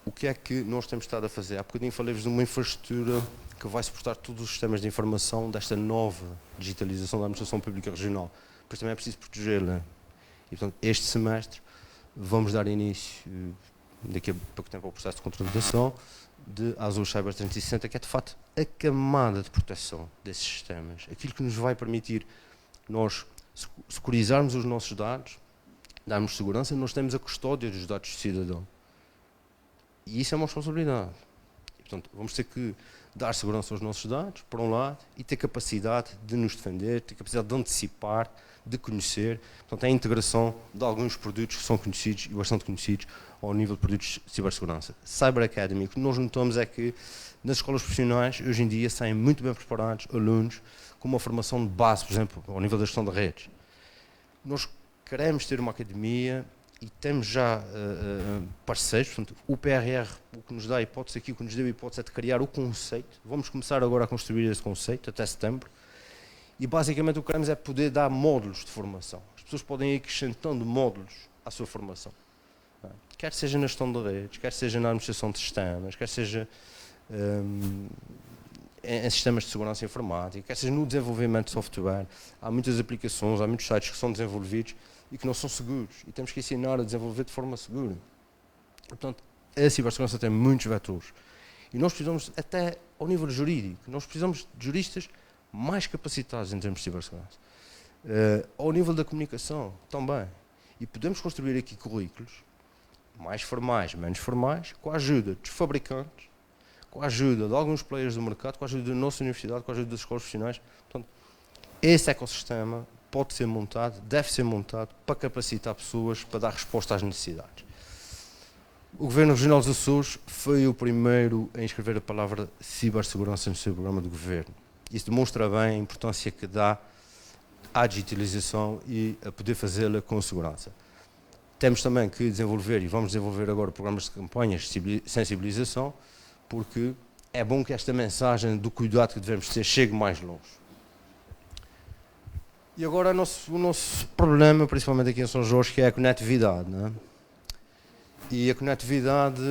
O que é que nós temos estado a fazer? Há bocadinho falei-vos de uma infraestrutura que vai suportar todos os sistemas de informação desta nova digitalização da administração pública regional. Pois também é preciso protegê-la. E, portanto, este semestre vamos dar início, daqui a pouco tempo, ao processo de contratação de Azure Cyber 360, que é de facto a camada de proteção desses sistemas. Aquilo que nos vai permitir nós securizarmos os nossos dados, darmos segurança, nós temos a custódia dos dados do cidadão. E isso é uma responsabilidade. E, portanto, vamos ter que dar segurança aos nossos dados, por um lado, e ter capacidade de nos defender, ter capacidade de antecipar, de conhecer. Portanto, é a integração de alguns produtos que são conhecidos e bastante conhecidos ao nível de produtos de cibersegurança. Cyber Academy, o que nós notamos é que nas escolas profissionais, hoje em dia, saem muito bem preparados alunos com uma formação de base, por exemplo, ao nível da gestão de redes. Nós queremos ter uma academia e temos já parceiros, portanto, o PRR, o que nos dá a hipótese aqui, o que nos deu a hipótese é de criar o conceito. Vamos começar agora a construir esse conceito, até setembro, e basicamente o que queremos é poder dar módulos de formação. As pessoas podem ir acrescentando módulos à sua formação. Quer seja na gestão de redes, quer seja na administração de sistemas, quer seja em sistemas de segurança informática, quer seja no desenvolvimento de software. Há muitas aplicações, há muitos sites que são desenvolvidos e que não são seguros, e temos que ensinar a desenvolver de forma segura. Portanto, a cibersegurança tem muitos vetores. E nós precisamos, até ao nível jurídico, nós precisamos de juristas mais capacitados em termos de cibersegurança. Ao nível da comunicação, também. E podemos construir aqui currículos, mais formais, menos formais, com a ajuda dos fabricantes, com a ajuda de alguns players do mercado, com a ajuda da nossa universidade, com a ajuda das escolas profissionais. Portanto, esse ecossistema pode ser montado, deve ser montado para capacitar pessoas, para dar resposta às necessidades. O Governo Regional dos Açores foi o primeiro a inscrever a palavra cibersegurança no seu programa de governo. Isso demonstra bem a importância que dá à digitalização e a poder fazê-la com segurança. Temos também que desenvolver, e vamos desenvolver agora programas de campanhas de sensibilização, porque é bom que esta mensagem do cuidado que devemos ter chegue mais longe. E agora o nosso problema, principalmente aqui em São Jorge, que é a conectividade, não é? E a conectividade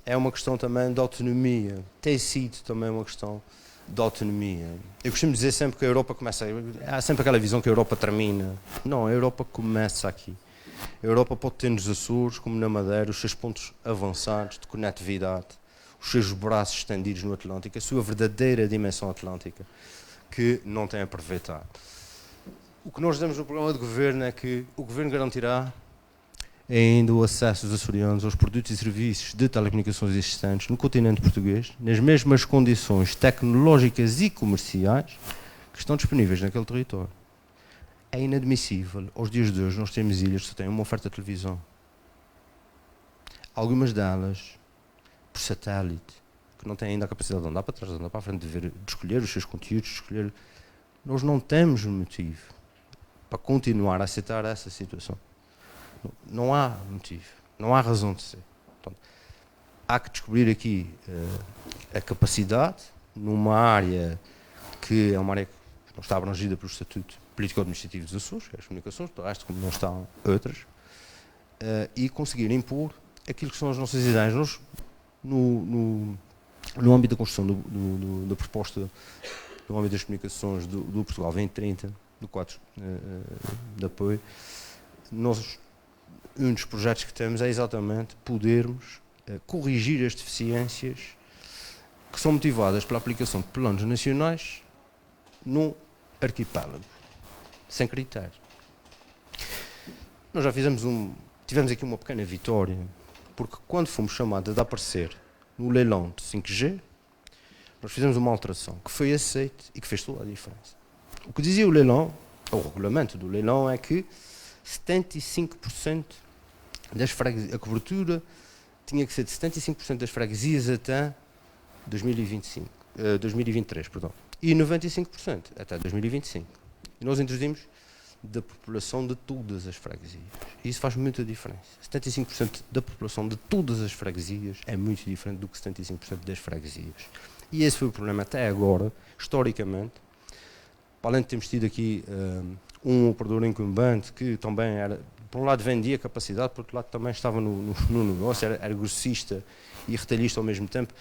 é uma questão também de autonomia, tem sido também uma questão de autonomia. Eu costumo dizer sempre que a Europa começa, há sempre aquela visão que a Europa termina. Não, a Europa começa aqui. A Europa pode ter nos Açores, como na Madeira, os seus pontos avançados de conectividade, os seus braços estendidos no Atlântico, a sua verdadeira dimensão atlântica, que não tem aproveitado. O que nós damos no programa de governo é que o governo garantirá ainda o acesso dos açorianos aos produtos e serviços de telecomunicações existentes no continente português, nas mesmas condições tecnológicas e comerciais que estão disponíveis naquele território. É inadmissível, aos dias de hoje, nós temos ilhas que só têm uma oferta de televisão. Algumas delas, por satélite, que não têm ainda a capacidade de andar para trás, de andar para a frente, de escolher os seus conteúdos, de escolher... Nós não temos motivo para continuar a aceitar essa situação. Não há motivo, não há razão de ser. Portanto, há que descobrir aqui a capacidade numa área que é uma área que não está abrangida pelo Estatuto Político-Administrativo dos Açores, que é as comunicações, do resto, como não estão outras, e conseguir impor aquilo que são as nossas ideias. Nós, no âmbito da construção da proposta, no âmbito das comunicações do Portugal 2030, do quadro de apoio, um dos projetos que temos é exatamente podermos corrigir as deficiências que são motivadas pela aplicação de planos nacionais num arquipélago, sem critério. Nós já tivemos aqui uma pequena vitória, porque quando fomos chamados a aparecer no leilão de 5G, nós fizemos uma alteração que foi aceita e que fez toda a diferença. O que dizia o leilão, o regulamento do leilão, é que 75% das freguesias, a cobertura tinha que ser de 75% das freguesias até 2023, perdão, e 95% até 2025. E nós introduzimos da população de todas as freguesias. E isso faz muita diferença. 75% da população de todas as freguesias é muito diferente do que 75% das freguesias. E esse foi o problema até agora, historicamente. Para além de termos tido aqui um operador incumbente que também era, por um lado vendia capacidade, por outro lado também estava no negócio, era grossista e retalhista ao mesmo tempo,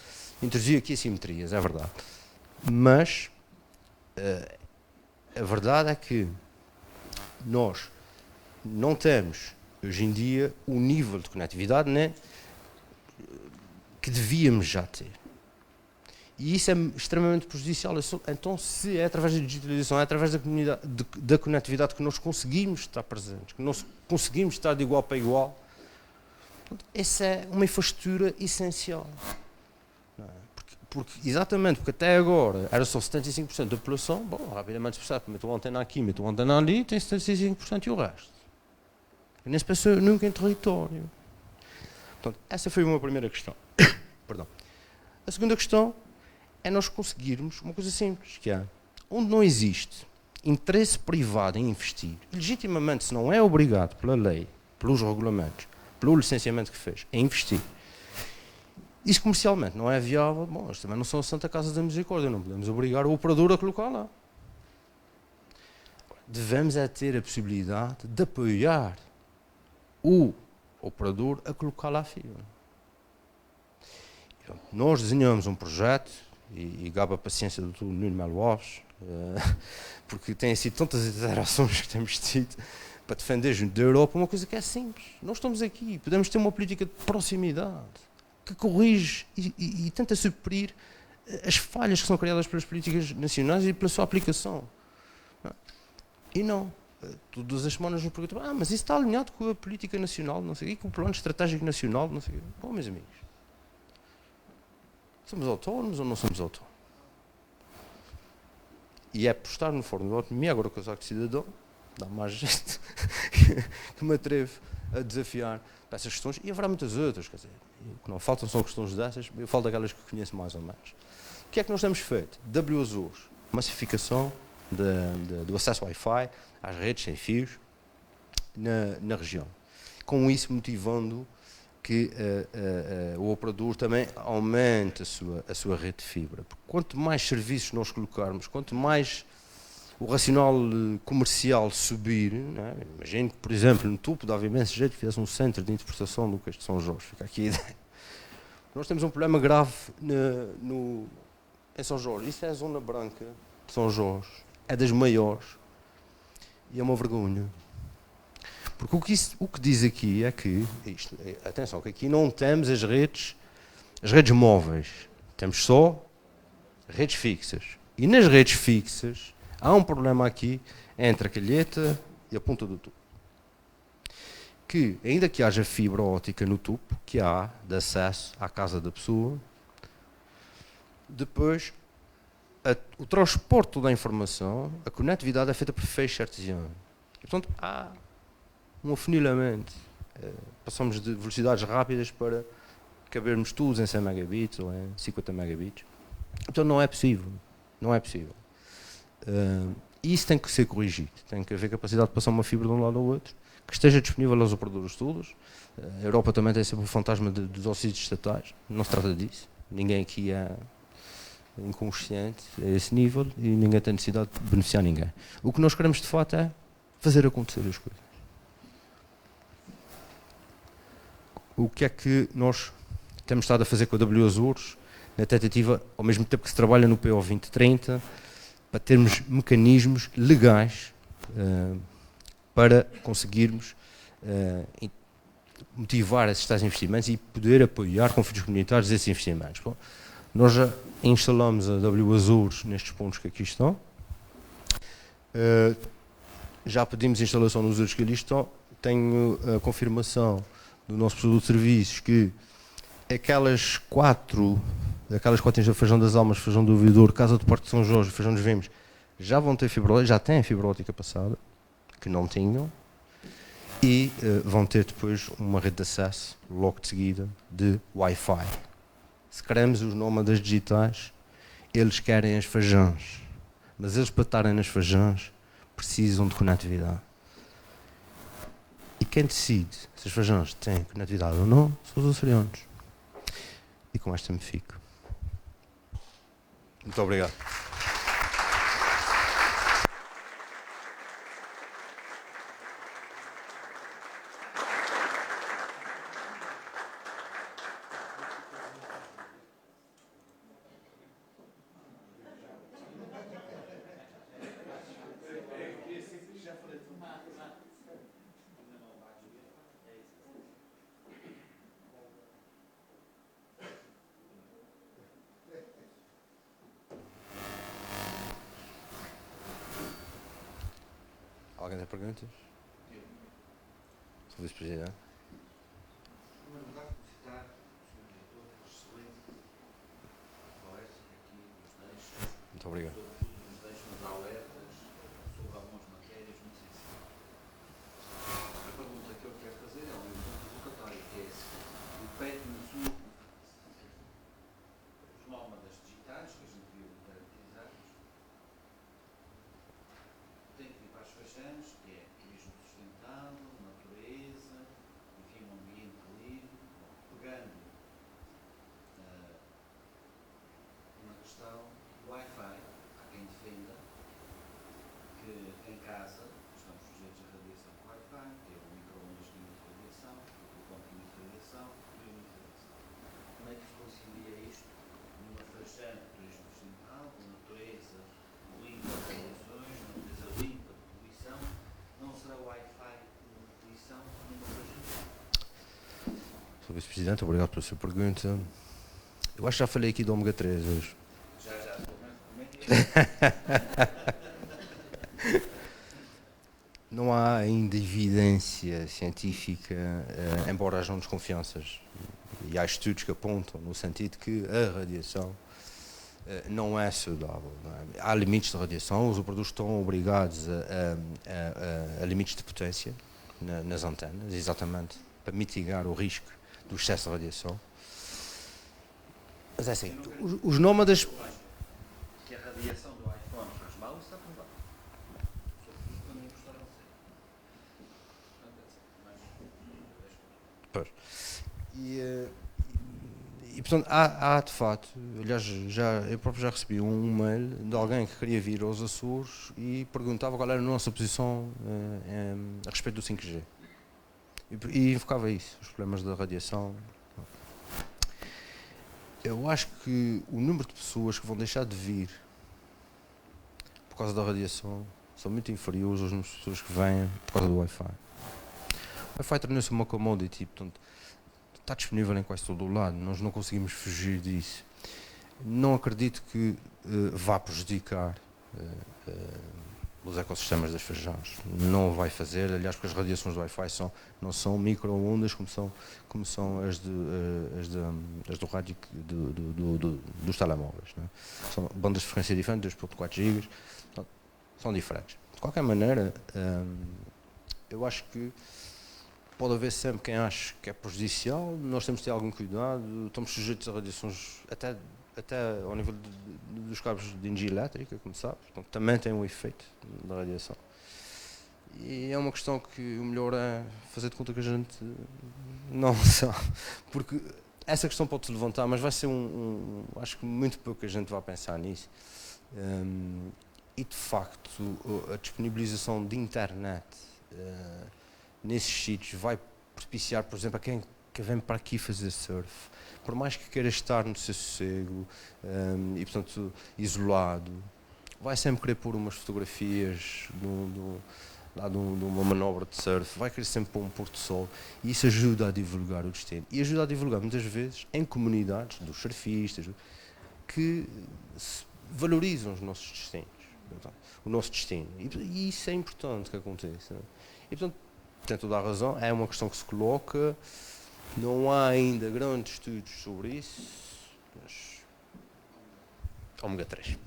introduzia aqui assimetrias, é verdade. Mas a verdade é que nós não temos, hoje em dia, o nível de conectividade, né, que devíamos já ter. E isso é extremamente prejudicial. Então, se é através da digitalização, é através da conectividade que nós conseguimos estar presentes, que nós conseguimos estar de igual para igual, essa é uma infraestrutura essencial. Não é? Exatamente, porque até agora era só 75% da população, bom, rapidamente se percebe, meto uma antena aqui, meto uma antena ali, tem 75% e o resto. Nem se pensou nunca em território. Portanto, essa foi uma primeira questão. Perdão. A segunda questão é nós conseguirmos uma coisa simples, que é, onde não existe interesse privado em investir, legitimamente, se não é obrigado pela lei, pelos regulamentos, pelo licenciamento que fez, em investir, isso comercialmente não é viável, bom, eles também não são a Santa Casa da Misericórdia, não podemos obrigar o operador a colocar lá. Devemos é ter a possibilidade de apoiar o operador a colocar lá a fibra. Nós desenhamos um projeto, e gabo a paciência do Dr. Nuno Melo Alves, porque têm sido tantas interações que temos tido para defender junto da Europa uma coisa que é simples. Nós estamos aqui, podemos ter uma política de proximidade que corrige e tenta suprir as falhas que são criadas pelas políticas nacionais e pela sua aplicação. E não. Todas as semanas nos perguntam, mas isso está alinhado com a política nacional, não sei o quê, com o plano estratégico nacional, não sei o quê. Bom, meus amigos, somos autónomos ou não somos autónomos? E é por estar no Fórum da Autonomia, agora o casaco de cidadão, dá mais jeito, que me atrevo a desafiar para essas questões, e haverá muitas outras, quer dizer, o que não faltam são questões dessas, eu falo daquelas que conheço mais ou menos. O que é que nós temos feito? WASURs, massificação do acesso Wi-Fi às redes sem fios na região. Com isso motivando que o operador também aumente a sua rede de fibra. Porque quanto mais serviços nós colocarmos, quanto mais o racional comercial subir, não é? Imagino que, por exemplo, no topo dava imenso jeito que fizesse um centro de interpretação do queijo de São Jorge. Fica aqui a ideia. Nós temos um problema grave em São Jorge. Isso é a zona branca de São Jorge. É das maiores. E é uma vergonha. Porque o que diz aqui é que, atenção, que aqui não temos as redes móveis. Temos só redes fixas. E nas redes fixas há um problema aqui entre a calheta e a ponta do tubo. Que, ainda que haja fibra óptica no tubo, que há de acesso à casa da pessoa, depois o transporte da informação, a conectividade é feita por feixe artesiano. E, portanto, há um afunilamento. Passamos de velocidades rápidas para cabermos todos em 100 megabits ou em 50 megabits. Então não é possível. Não é possível. Isso tem que ser corrigido. Tem que haver capacidade de passar uma fibra de um lado ao outro, que esteja disponível aos operadores todos. A Europa também tem sempre o fantasma dos auxílios estatais. Não se trata disso. Ninguém aqui é inconsciente a esse nível e ninguém tem necessidade de beneficiar ninguém. O que nós queremos de fato é fazer acontecer as coisas. O que é que nós temos estado a fazer com a WASURs na tentativa, ao mesmo tempo que se trabalha no PO 2030, para termos mecanismos legais para conseguirmos motivar esses tais investimentos e poder apoiar com fundos comunitários esses investimentos. Bom, nós já instalamos a WASURs nestes pontos que aqui estão. Já pedimos instalação nos outros que ali estão. Tenho a confirmação do nosso produto de serviços que aquelas quatro da Feijão das Almas, Feijão do Ouvidor, Casa do Parque de São Jorge, Feijão dos Vimos, já vão ter fibra ótica, já têm fibra ótica passada, que não tinham, e vão ter depois uma rede de acesso, logo de seguida, de Wi-Fi. Se queremos os nómadas digitais, eles querem as feijões, mas eles para estarem nas feijões precisam de conectividade. E quem decide se as feijões têm conectividade ou não são os açorianos. E com esta me fico. Muito obrigado. Alguém tem perguntas? Sr. Vice-Presidente. Muito obrigado. Nos deixam alertas sobre algumas matérias muito sensíveis. A pergunta que eu quero fazer é uma pergunta provocatória, que é esse. O PET os nómadas digitais, que a gente viu caracterizados, tem que ir para as faixões, que é turismo sustentável, natureza, enfim, um ambiente livre, pegando uma questão do Wi-Fi. Há quem defenda que em casa estamos sujeitos à radiação do Wi-Fi, ter um micro-ondas que emite radiação, o telefone que emite radiação, tudo emite radiação. Como é que se concilia isto numa faixão de turismo sustentável, com natureza limpa de radiações, natureza limpa de poluição? Não será o Wi-Fi uma poluição numa faixão? Sr. Vice-Presidente, obrigado pela sua pergunta. Eu acho que já falei aqui do ômega 3 hoje. Não há ainda evidência científica, embora hajam desconfianças, e há estudos que apontam no sentido que a radiação não é saudável. Não é? Há limites de radiação, os operadores estão obrigados a limites de potência nas antenas, exatamente para mitigar o risco do excesso de radiação. Mas é assim, os nómadas... Que a radiação do iPhone faz mal, está provado. Quando encostaram Pois. E portanto, há de facto, aliás, eu próprio já recebi um mail de alguém que queria vir aos Açores e perguntava qual era a nossa posição a respeito do 5G. E invocava isso, os problemas da radiação. Eu acho que o número de pessoas que vão deixar de vir por causa da radiação são muito inferiores aos números de pessoas que vêm por causa do Wi-Fi. O Wi-Fi tornou-se uma commodity, portanto, está disponível em quase todo o lado, nós não conseguimos fugir disso. Não acredito que vá prejudicar os ecossistemas das fajadas. Não vai fazer, aliás, porque as radiações do Wi-Fi não são micro-ondas como são as do rádio dos telemóveis. Não é? São bandas de frequência diferentes, 2.4 GB, são diferentes. De qualquer maneira, eu acho que pode haver sempre quem ache que é prejudicial, nós temos de ter algum cuidado, estamos sujeitos a radiações até ao nível dos cabos de energia elétrica, como sabes, então, também tem um efeito da radiação. E é uma questão que o melhor é fazer de conta que a gente não sabe, porque essa questão pode-se levantar, mas vai ser acho que muito pouca gente vai pensar nisso. E de facto, a disponibilização de internet nesses sítios vai propiciar, por exemplo, a quem vem para aqui fazer surf, por mais que queira estar no seu sossego e, portanto, isolado, vai sempre querer pôr umas fotografias de uma manobra de surf, vai querer sempre pôr um pôr do sol, e isso ajuda a divulgar o destino. E ajuda a divulgar, muitas vezes, em comunidades dos surfistas, que valorizam os nossos destinos, o nosso destino. E isso é importante que aconteça. E, portanto, tem toda a razão, é uma questão que se coloca, não há ainda grandes estudos sobre isso, mas ômega 3.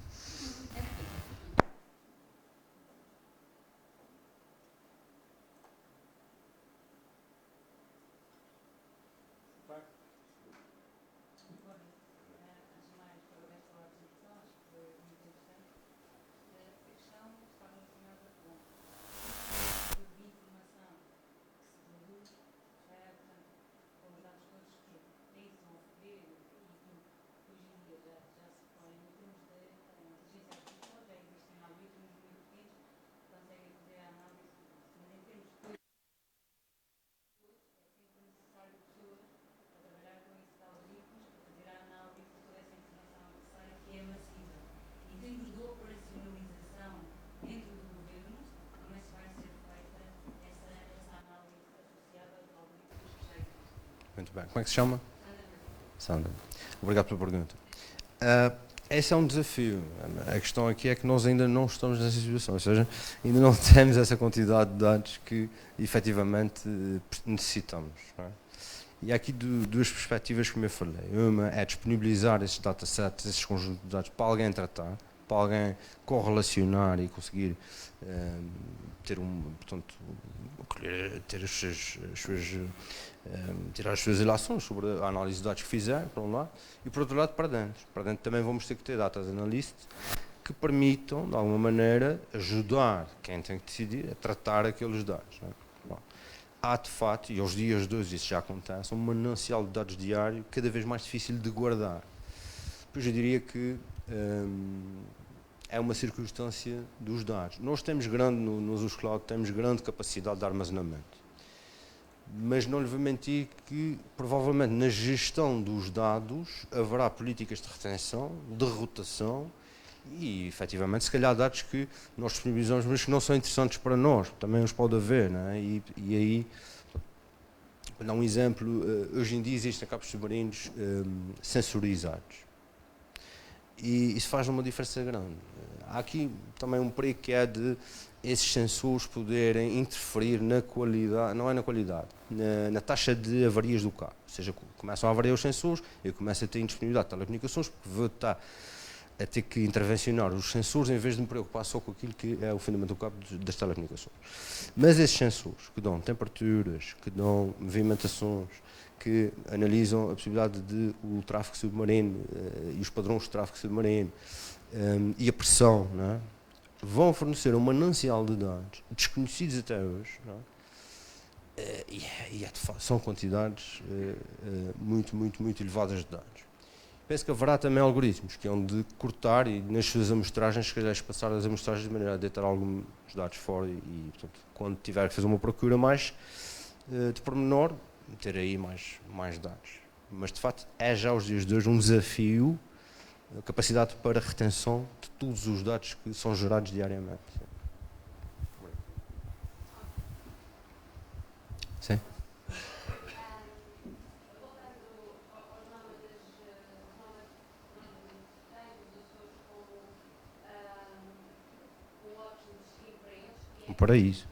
Muito bem. Como é que se chama? Sandra. Obrigado pela pergunta. Esse é um desafio. A questão aqui é que nós ainda não estamos nessa situação, ou seja, ainda não temos essa quantidade de dados que efetivamente necessitamos. Não é? E há aqui duas perspectivas que eu falei. Uma é disponibilizar esses datasets, esses conjuntos de dados para alguém tratar, para alguém correlacionar e conseguir ter tirar as suas ilações sobre a análise de dados que fizer, por um lado, e por outro lado para dentro. Para dentro também vamos ter que ter data analysts que permitam, de alguma maneira, ajudar quem tem que decidir a tratar aqueles dados. Não é? Bom, há de fato, e aos dias de hoje isso já acontece, um manancial de dados diário cada vez mais difícil de guardar. Pois eu diria que é uma circunstância dos dados. Nós temos grande, no Azure Cloud, temos grande capacidade de armazenamento. Mas não lhe vou mentir que, provavelmente, na gestão dos dados, haverá políticas de retenção, de rotação e, efetivamente, se calhar dados que nós disponibilizamos, mas que não são interessantes para nós. Também os pode haver, não é? E aí, para dar um exemplo, hoje em dia existem cabos submarinos sensorizados. e isso faz uma diferença grande. Há aqui também um perigo que é de esses sensores poderem interferir na qualidade, não é na qualidade, na taxa de avarias do carro. Ou seja, começam a avariar os sensores e começa a ter indisponibilidade de telecomunicações, porque vou estar a ter que intervencionar os sensores em vez de me preocupar só com aquilo que é o fundamento do cabo das telecomunicações. Mas esses sensores que dão temperaturas, que dão movimentações, que analisam a possibilidade de o tráfego submarino e os padrões de tráfego submarino e a pressão, não é? Vão fornecer um manancial de dados desconhecidos até hoje, não é? São quantidades muito elevadas de dados. Penso que haverá também algoritmos que hão de cortar e nas suas amostragens, se calhar espaçar as amostragens de maneira a deitar alguns dados fora e portanto, quando tiver que fazer uma procura mais de pormenor, ter aí mais dados. Mas de facto é já aos dias de hoje um desafio a capacidade para retenção de todos os dados que são gerados diariamente. Sim. Um paraíso.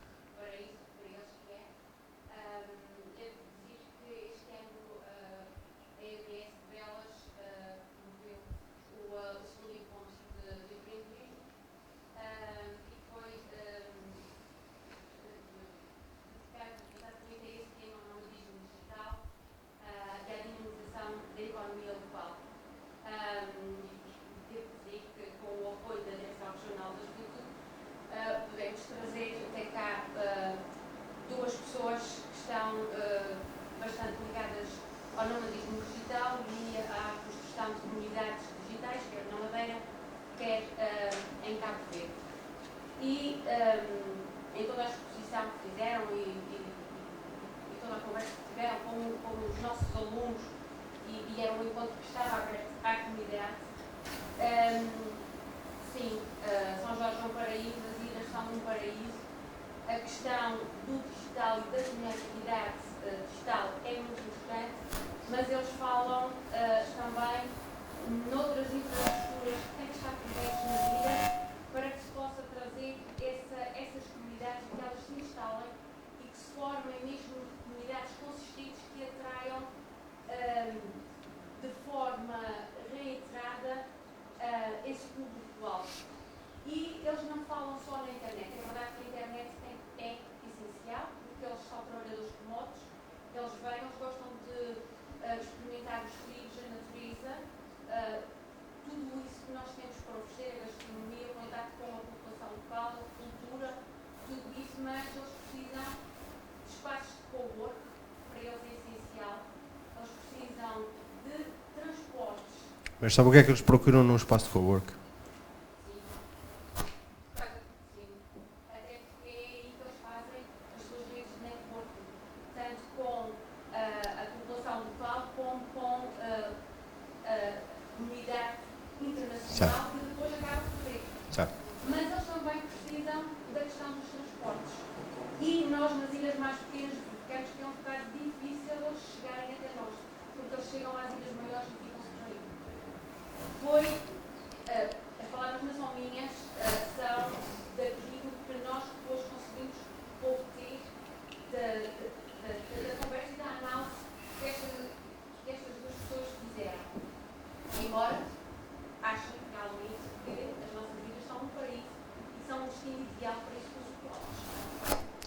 Mas sabe o que é que eles procuram num espaço de cowork?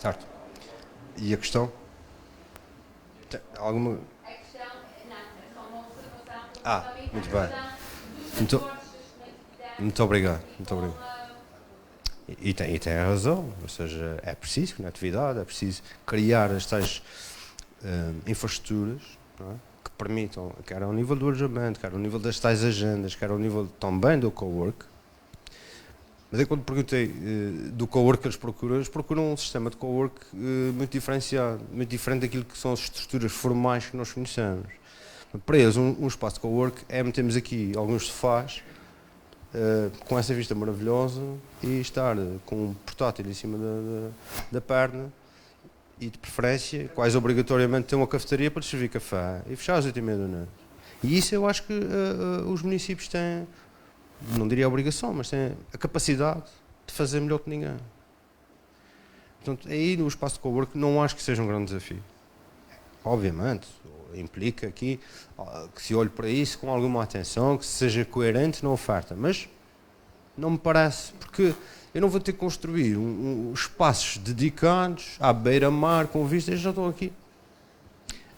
Certo. E a questão? Alguma... A questão, não, é só uma observação. Muito bem. Muito obrigado. E tem a razão, ou seja, é preciso conectividade, é preciso criar as tais infraestruturas, não é? Que permitam, quer ao nível do alojamento, quer ao nível das tais agendas, quer ao nível também do cowork. Mas eu quando perguntei do cowork que eles procuram um sistema de cowork muito diferenciado, muito diferente daquilo que são as estruturas formais que nós conhecemos. Para eles, um espaço de cowork é metermos aqui alguns sofás com essa vista maravilhosa e estar com um portátil em cima da perna e de preferência, quase obrigatoriamente ter uma cafeteria para servir café e fechar às 8h30 da noite. E isso eu acho que os municípios têm não diria a obrigação, mas tem a capacidade de fazer melhor que ninguém. Portanto, aí no espaço de cowork não acho que seja um grande desafio. Obviamente, implica aqui que se olhe para isso com alguma atenção, que seja coerente na oferta, mas não me parece, porque eu não vou ter que construir espaços dedicados à beira-mar com vista, eu já estou aqui.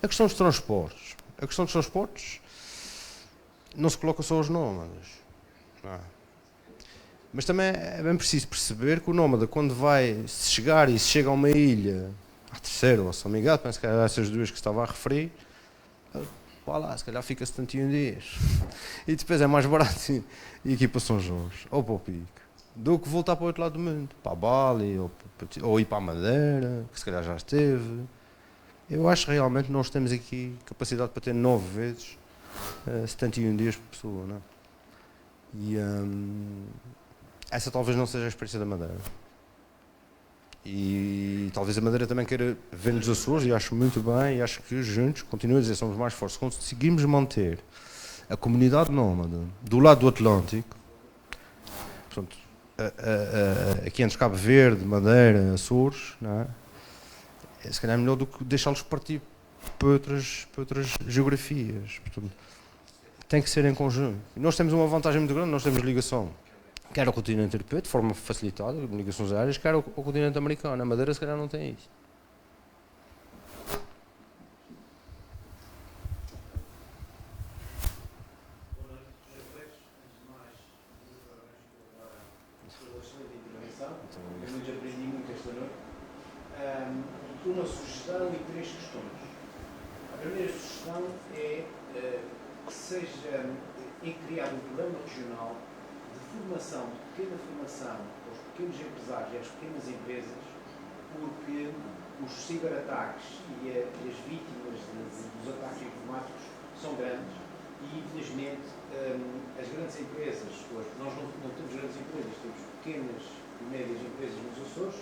A questão dos transportes. A questão dos transportes não se coloca só aos nómadas. Não. Mas também é bem preciso perceber que o nómada, quando vai chegar e se chega a uma ilha, à Terceira ou a São Miguel, penso que eram essas duas que estava a referir, vá lá, se calhar fica 71 dias. E depois é mais barato ir aqui para São Jorge, ou para o Pico, do que voltar para o outro lado do mundo, para a Bali, ou ir para a Madeira, que se calhar já esteve. Eu acho realmente que nós temos aqui capacidade para ter 9 vezes 71 dias por pessoa, não é? E essa talvez não seja a experiência da Madeira. E talvez a Madeira também queira ver-nos Açores, e acho muito bem, e acho que juntos, continuo a dizer, somos mais fortes. Conseguimos manter a comunidade nómada do lado do Atlântico, portanto, aqui entre Cabo Verde, Madeira, Açores, não é? É se calhar melhor do que deixá-los partir para outras geografias. Portanto, tem que ser em conjunto. E nós temos uma vantagem muito grande, nós temos ligação, quer ao continente europeu, de forma facilitada, ligações aéreas, quer ao continente americano. A Madeira se calhar não tem isso. Uma sugestão e 3 questões. A primeira sugestão é que seja criado um programa regional de formação, de pequena formação aos pequenos empresários e às pequenas empresas, porque os ciberataques e as vítimas dos ataques informáticos são grandes e, infelizmente, as grandes empresas, nós não temos grandes empresas, temos pequenas e médias empresas nos Açores.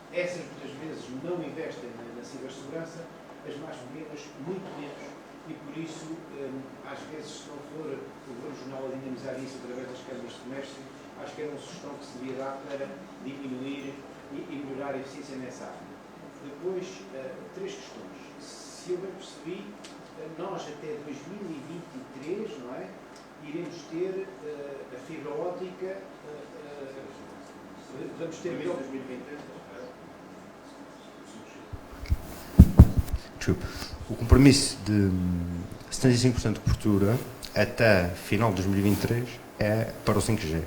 Essas muitas vezes não investem na cibersegurança, as mais pequenas muito menos, e por isso, às vezes, se não for o Governo Regional a dinamizar isso através das câmaras de comércio, acho que era uma sugestão que se devia dar para diminuir e melhorar a eficiência nessa área. Depois, 3 questões. Se eu bem percebi, nós até 2023, não é? Iremos ter a fibra óptica, vamos ter 2023. O compromisso de 75% de cobertura até final de 2023 é para o 5G.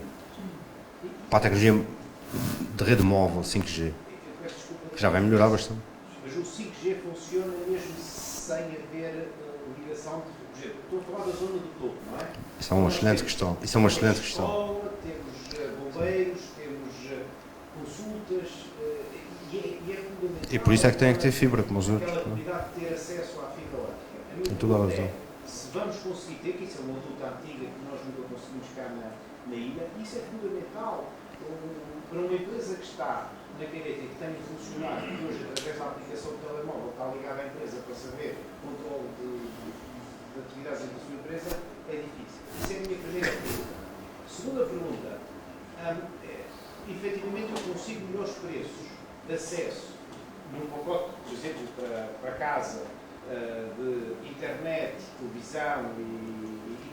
Para a tecnologia de rede móvel 5G, que já vai melhorar bastante. Mas o 5G funciona mesmo sem haver ligação de 5G. Estou a falar da zona do topo, não é? Isso é uma excelente questão. Isso é uma excelente questão. Temos bombeiros, temos consultas, e é fundamental. E por isso é que tem que ter fibra, como os outros. Aquela habilidade de ter acesso à fibra óptica. Em toda a razão. Se vamos conseguir ter, que isso é uma luta antiga que nós nunca conseguimos cá na ilha, isso é fundamental para uma empresa que está na caneta e que tem de funcionar, que hoje, através da aplicação do telemóvel, está ligada à empresa para saber o controle de atividades da sua empresa, é difícil. Isso é a minha primeira pergunta. Segunda pergunta. Efetivamente, eu consigo melhores preços de acesso num pacote, por exemplo, para casa, de internet, televisão e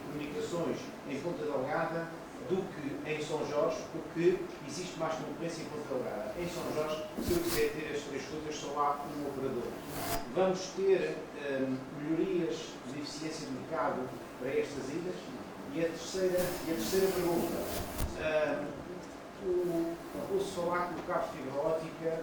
comunicações em Ponta Delgada do que em São Jorge, porque existe mais concorrência em Ponta Delgada. Em São Jorge, se eu quiser ter as 3 coisas, só há um operador. Vamos ter melhorias de eficiência de mercado para estas ilhas? E a terceira pergunta. Ouço falar que o cabo de fibra óptica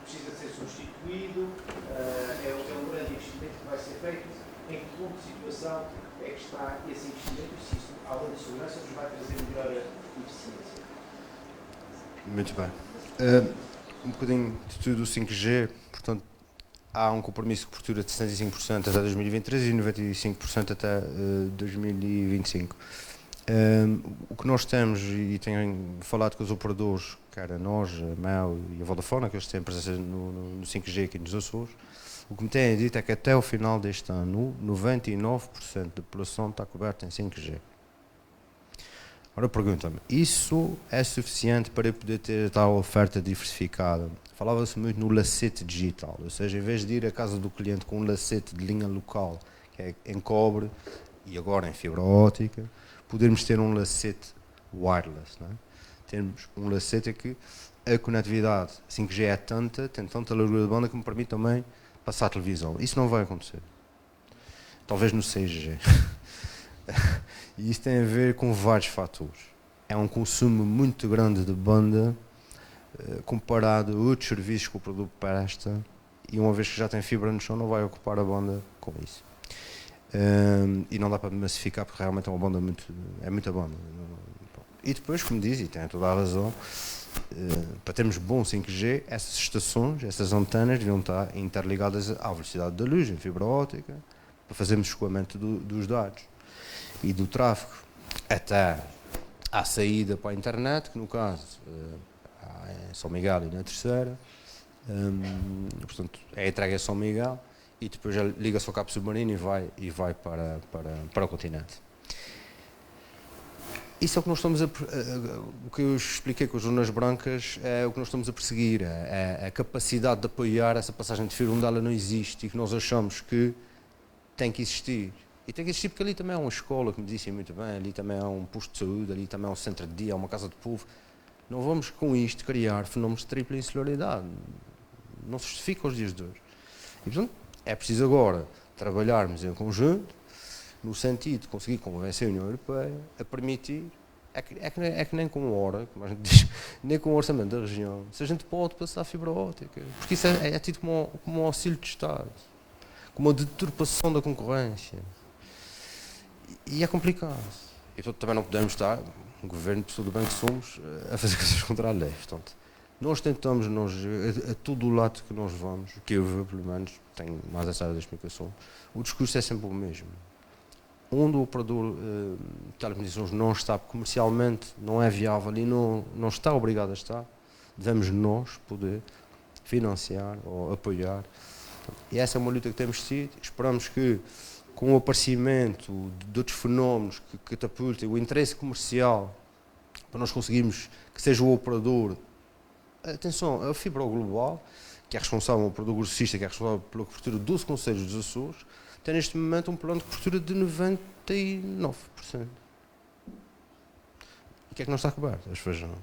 precisa de ser substituído, é um grande investimento que vai ser feito. Em que ponto de situação é que está esse investimento e se isso, além de segurança, nos vai trazer melhor eficiência? Muito bem. Um bocadinho de tudo o 5G, portanto, há um compromisso de cobertura de 75% até 2023 e 95% até 2025. O que nós temos, e tenho falado com os operadores, quer a nós, a Mel e a Vodafone, que eles têm presença no 5G aqui nos Açores, o que me têm dito é que até o final deste ano, 99% da população está coberta em 5G. Agora pergunta-me, isso é suficiente para eu poder ter tal oferta diversificada? Falava-se muito no lacete digital, ou seja, em vez de ir à casa do cliente com um lacete de linha local, que é em cobre e agora em fibra óptica, podermos ter um lacete wireless, não é? Termos um lacete que a conectividade 5G é tanta, tem tanta largura de banda que me permite também passar a televisão. Isso não vai acontecer. Talvez no 6G. E isso tem a ver com vários fatores. É um consumo muito grande de banda comparado a outros serviços que o produto presta, e uma vez que já tem fibra no chão não vai ocupar a banda com isso. E não dá para massificar porque realmente é uma banda muita banda. E depois, como diz, e tem toda a razão, para termos bom 5G, essas estações, essas antenas deviam estar interligadas à velocidade da luz, em fibra óptica, para fazermos escoamento dos dados e do tráfego até à saída para a internet, que no caso é São Miguel e na Terceira, portanto é entregue a São Miguel e depois liga-se ao cabo submarino e vai para o continente. Isso é o que nós estamos o que eu expliquei com as zonas brancas é o que nós estamos a perseguir, é a capacidade de apoiar essa passagem de fibra onde ela não existe e que nós achamos que tem que existir. E tem que existir porque ali também é uma escola, como disse muito bem, ali também é um posto de saúde, ali também é um centro de dia, é uma casa de povo. Não vamos com isto criar fenómenos de tripla insularidade. Não se justifica aos dias de hoje. E portanto, é preciso agora trabalharmos em conjunto, no sentido de conseguir convencer a União Europeia a permitir, é que nem com hora, como a gente diz, nem com o orçamento da região, se a gente pode passar a fibra óptica. Porque isso é tido como um auxílio de Estado, como uma deturpação da concorrência. E é complicado. E portanto, também não podemos estar, um governo, pessoa do bem que somos, a fazer coisas contra a lei. Portanto, nós tentamos, a todo o lado que nós vamos, que eu vejo, pelo menos, tenho mais essa área da explicação, o discurso é sempre o mesmo. Onde o operador de telecomunicações não está comercialmente, não é viável e não está obrigado a estar, devemos nós poder financiar ou apoiar. E essa é uma luta que temos tido. Esperamos que, com o aparecimento de outros fenómenos que catapultem o interesse comercial, para nós conseguirmos que seja o operador, atenção, a Fibra Global, que é responsável, o operador grossista, que é responsável pela cobertura de 12 concelhos dos Açores, tem neste momento um plano de cobertura de 99%. E o que é que não está coberto? As fajanas,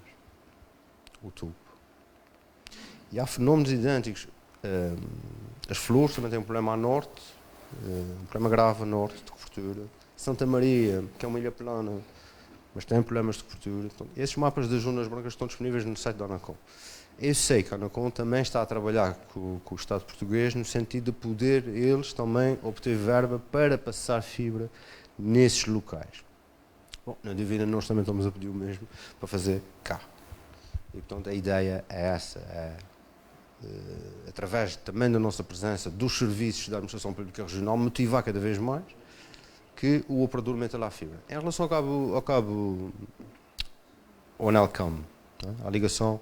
o tubo. E há fenómenos idênticos. As flores também têm um problema a norte, um problema grave a norte de cobertura. Santa Maria, que é uma ilha plana, mas tem problemas de cobertura. Então, esses mapas das zonas brancas estão disponíveis no site da Anacom. Eu sei que a Anacom também está a trabalhar com o Estado português no sentido de poder eles também obter verba para passar fibra nesses locais. Bom, na dúvida nós também estamos a pedir o mesmo para fazer cá. E portanto a ideia é essa, através também da nossa presença dos serviços da Administração Pública Regional, motivar cada vez mais que o operador meta lá a fibra. Em relação ao ANELCAM, a ligação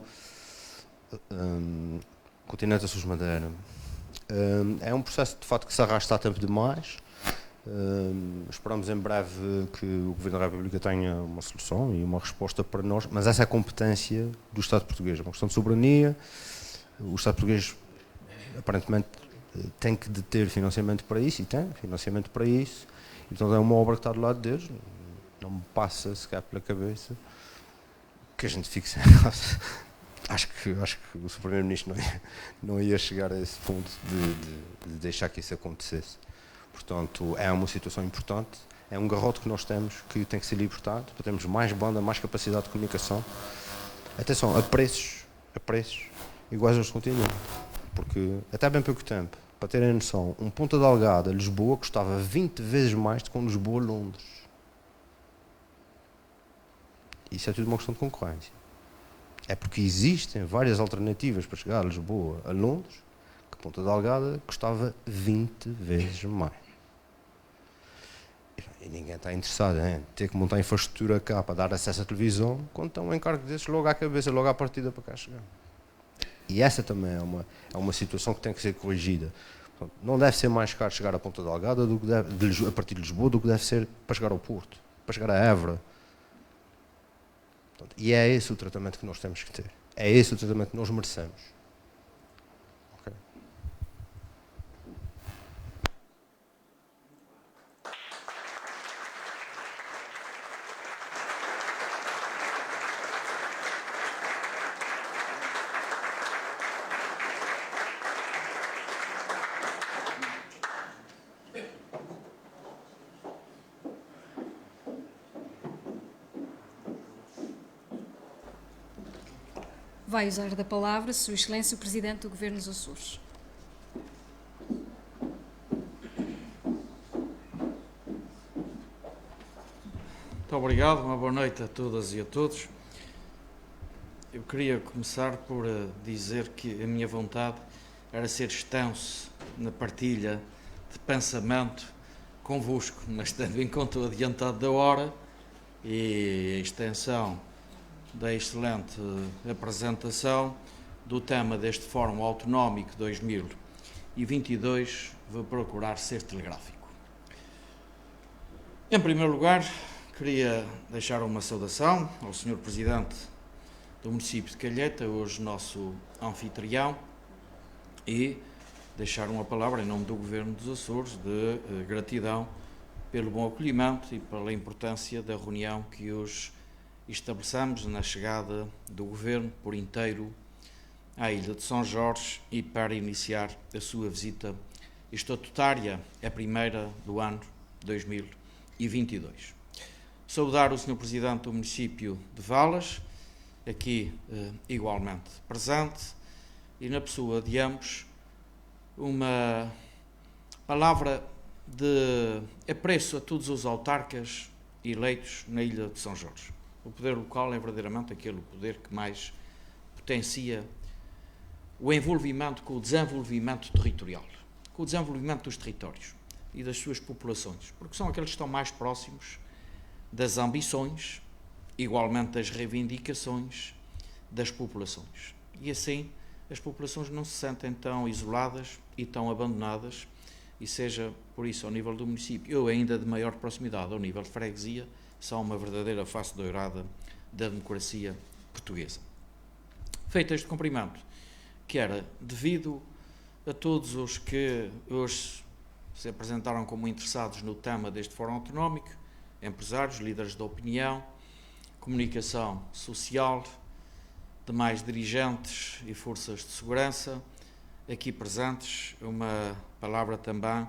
continente Açores Madeira, é um processo de facto que se arrasta há tempo demais. Esperamos em breve que o Governo da República tenha uma solução e uma resposta para nós, mas essa é a competência do Estado português, é uma questão de soberania. O Estado português aparentemente tem que deter financiamento para isso, e tem financiamento para isso, então é uma obra que está do lado deles. Não me passa sequer pela cabeça que a gente fique sem casa. Acho que o Sr. Primeiro-Ministro não ia chegar a esse ponto de deixar que isso acontecesse. Portanto, é uma situação importante, é um garrote que nós temos que tem que ser libertado para termos mais banda, mais capacidade de comunicação. Atenção, a preços iguais aos continentes, porque até bem pouco tempo, para terem noção, um Ponta Delgada a Lisboa custava 20 vezes mais do que um Lisboa a Londres. Isso é tudo uma questão de concorrência. É porque existem várias alternativas para chegar a Lisboa a Londres, que Ponta Delgada custava 20 vezes mais. E ninguém está interessado em ter que montar infraestrutura cá para dar acesso à televisão, quando estão um encargo desses logo à cabeça, logo à partida para cá chegar. E essa também é uma situação que tem que ser corrigida. Portanto, não deve ser mais caro chegar a Ponta Delgada do que a partir de Lisboa do que deve ser para chegar ao Porto, para chegar a Évora. Portanto, e é esse o tratamento que nós temos que ter. É esse o tratamento que nós merecemos. Okay. Vai usar da palavra Sua Excelência o Presidente do Governo dos Açores. Muito obrigado, uma boa noite a todas e a todos. Eu queria começar por dizer que a minha vontade era ser extenso na partilha de pensamento convosco, mas tendo em conta o adiantado da hora e a extensão da excelente apresentação do tema deste Fórum Autonómico 2022, vou procurar ser telegráfico. Em primeiro lugar, queria deixar uma saudação ao Sr. Presidente do município de Calheta, hoje nosso anfitrião, e deixar uma palavra em nome do Governo dos Açores de gratidão pelo bom acolhimento e pela importância da reunião que hoje estabelecemos na chegada do Governo por inteiro à Ilha de São Jorge e para iniciar a sua visita estatutária, a primeira do ano 2022. Saudar o Sr. Presidente do município de Valas, aqui igualmente presente, e na pessoa de ambos, uma palavra de apreço a todos os autarcas eleitos na Ilha de São Jorge. O poder local é verdadeiramente aquele poder que mais potencia o envolvimento com o desenvolvimento territorial, com o desenvolvimento dos territórios e das suas populações, porque são aqueles que estão mais próximos das ambições, igualmente das reivindicações das populações. E assim as populações não se sentem tão isoladas e tão abandonadas, e seja por isso ao nível do município ou ainda de maior proximidade ao nível de freguesia, são uma verdadeira face dourada da democracia portuguesa. Feito este cumprimento, que era devido a todos os que hoje se apresentaram como interessados no tema deste Fórum Autonómico, empresários, líderes de opinião, comunicação social, demais dirigentes e forças de segurança, aqui presentes, uma palavra também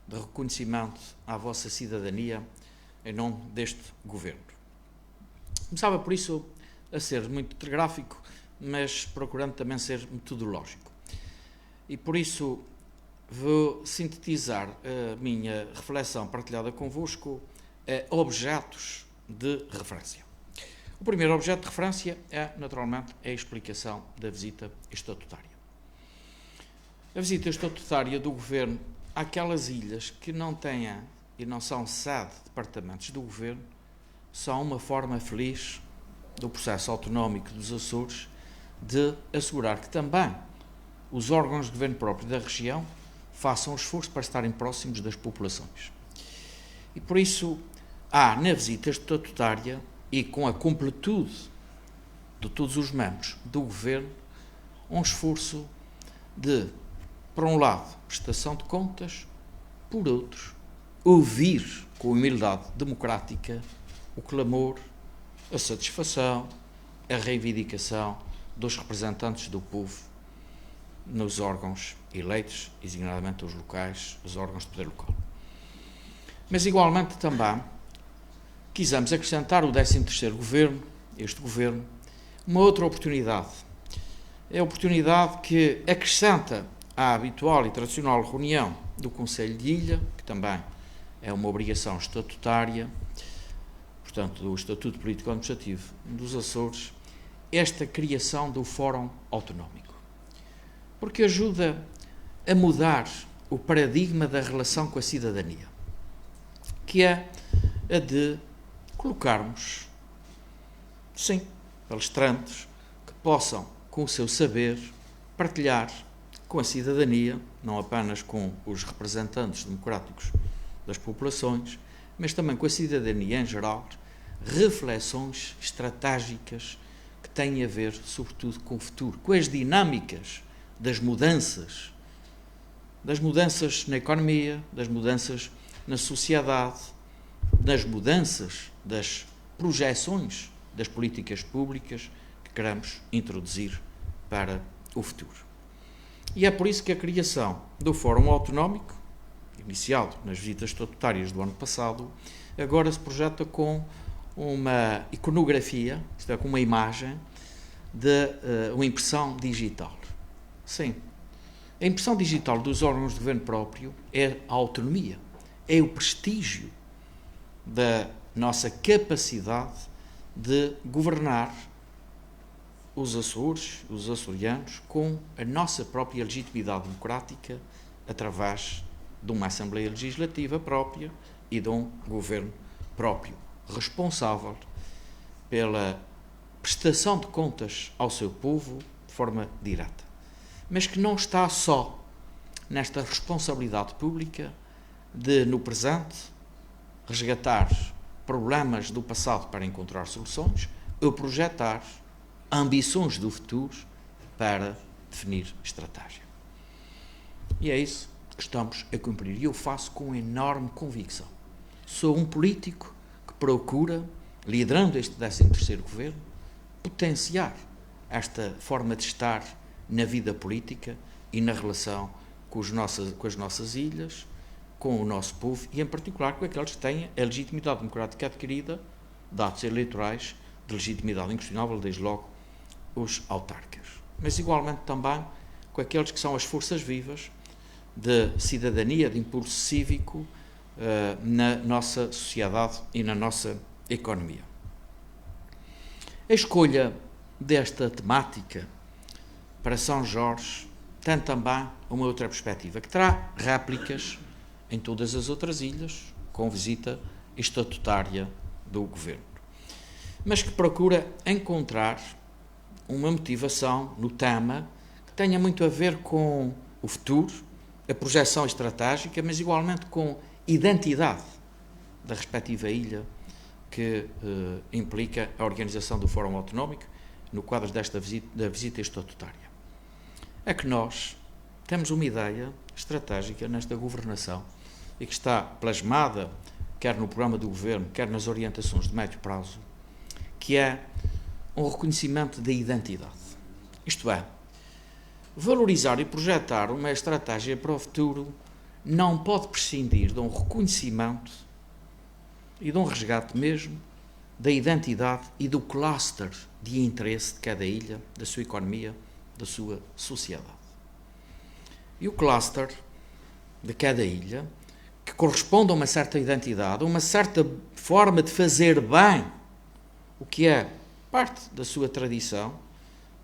de reconhecimento à vossa cidadania em nome deste Governo. Começava por isso a ser muito telegráfico, mas procurando também ser metodológico. E por isso vou sintetizar a minha reflexão partilhada convosco a objetos de referência. O primeiro objeto de referência é, naturalmente, a explicação da visita estatutária. A visita estatutária do Governo àquelas ilhas que não tenham e não são sede de departamentos do Governo são uma forma feliz do processo autonómico dos Açores de assegurar que também os órgãos de governo próprio da região façam esforço para estarem próximos das populações. E por isso há na visita estatutária e com a completude de todos os membros do Governo um esforço de, por um lado, prestação de contas, por outro, ouvir com humildade democrática o clamor, a satisfação, a reivindicação dos representantes do povo nos órgãos eleitos, designadamente os locais, os órgãos de poder local. Mas, igualmente, também quisemos acrescentar o 13º Governo, este Governo, uma outra oportunidade. É a oportunidade que acrescenta à habitual e tradicional reunião do Conselho de Ilha, que também é uma obrigação estatutária, portanto, do Estatuto Político-Administrativo dos Açores, esta criação do Fórum Autonómico. Porque ajuda a mudar o paradigma da relação com a cidadania, que é a de colocarmos, sim, palestrantes que possam, com o seu saber, partilhar com a cidadania, não apenas com os representantes democráticos das populações, mas também com a cidadania em geral, reflexões estratégicas que têm a ver, sobretudo, com o futuro, com as dinâmicas das mudanças na economia, das mudanças na sociedade, das mudanças das projeções das políticas públicas que queremos introduzir para o futuro. E é por isso que a criação do Fórum Autonómico, iniciado nas visitas estatutárias do ano passado, agora se projeta com uma iconografia, isto é, com uma imagem de uma impressão digital. Sim, a impressão digital dos órgãos de governo próprio é a autonomia, é o prestígio da nossa capacidade de governar os Açores, os açorianos, com a nossa própria legitimidade democrática através de uma Assembleia Legislativa própria e de um governo próprio, responsável pela prestação de contas ao seu povo de forma direta. Mas que não está só nesta responsabilidade pública de, no presente, resgatar problemas do passado para encontrar soluções ou projetar ambições do futuro para definir estratégia. E é isso que estamos a cumprir. E eu faço com enorme convicção. Sou um político que procura, liderando este 13º governo, potenciar esta forma de estar na vida política e na relação com as nossas ilhas, com o nosso povo e, em particular, com aqueles que têm a legitimidade democrática adquirida, dados eleitorais de legitimidade inquestionável, desde logo os autárquicos. Mas, igualmente, também com aqueles que são as forças vivas de cidadania, de impulso cívico na nossa sociedade e na nossa economia. A escolha desta temática para São Jorge tem também uma outra perspectiva, que terá réplicas em todas as outras ilhas, com visita estatutária do governo, mas que procura encontrar uma motivação no tema que tenha muito a ver com o futuro, a projeção estratégica, mas igualmente com identidade da respectiva ilha, que implica a organização do Fórum Autonómico no quadro desta visita estatutária. É que nós temos uma ideia estratégica nesta governação e que está plasmada quer no programa do governo, quer nas orientações de médio prazo, que é um reconhecimento da identidade. Isto é, valorizar e projetar uma estratégia para o futuro não pode prescindir de um reconhecimento e de um resgate mesmo da identidade e do cluster de interesse de cada ilha, da sua economia, da sua sociedade. E o cluster de cada ilha, que corresponde a uma certa identidade, a uma certa forma de fazer bem o que é parte da sua tradição,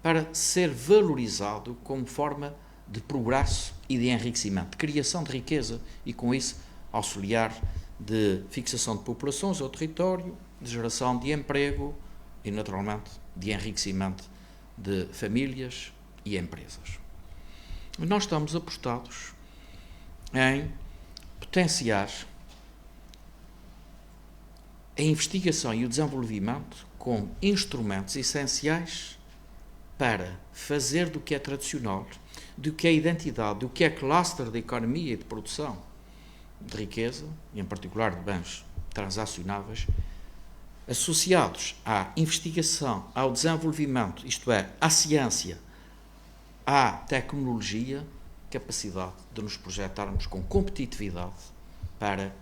para ser valorizado como forma de progresso e de enriquecimento, de criação de riqueza e, com isso, auxiliar de fixação de populações ao território, de geração de emprego e, naturalmente, de enriquecimento de famílias e empresas. Nós estamos apostados em potenciar a investigação e o desenvolvimento como instrumentos essenciais para fazer do que é tradicional, do que é identidade, do que é cluster da economia e de produção de riqueza, e em particular de bens transacionáveis, associados à investigação, ao desenvolvimento, isto é, à ciência, à tecnologia, capacidade de nos projetarmos com competitividade para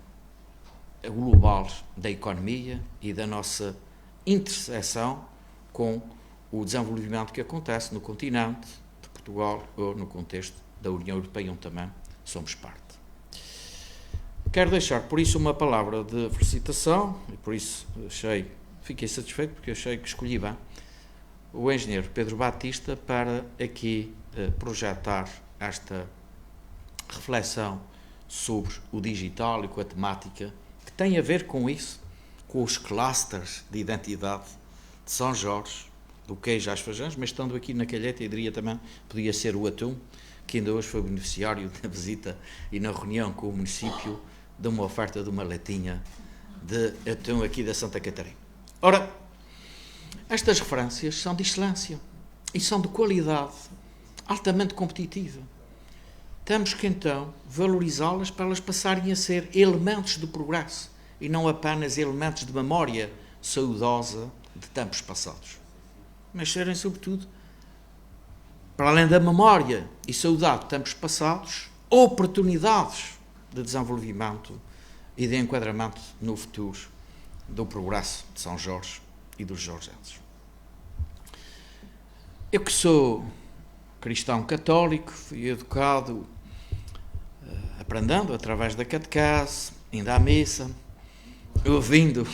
o global da economia e da nossa interseção com o desenvolvimento que acontece no continente de Portugal ou no contexto da União Europeia, onde também somos parte. Quero deixar, por isso, uma palavra de felicitação, e por isso fiquei satisfeito, porque achei que escolhi bem o engenheiro Pedro Batista para aqui projetar esta reflexão sobre o digital e com a temática que tem a ver com isso, com os clusters de identidade de São Jorge, do queijo às feijões, mas estando aqui na Calheta, eu diria também, podia ser o atum, que ainda hoje foi beneficiário da visita e na reunião com o município de uma oferta de uma latinha de atum aqui da Santa Catarina. Ora, estas referências são de excelência e são de qualidade altamente competitiva. Temos que, então, valorizá-las para elas passarem a ser elementos de progresso e não apenas elementos de memória saudosa de tempos passados. Mas serem, sobretudo, para além da memória e saudade de tempos passados, oportunidades de desenvolvimento e de enquadramento no futuro do progresso de São Jorge e dos jorgenses. Eu que sou cristão católico, fui educado aprendendo através da catequese, indo à missa, ouvindo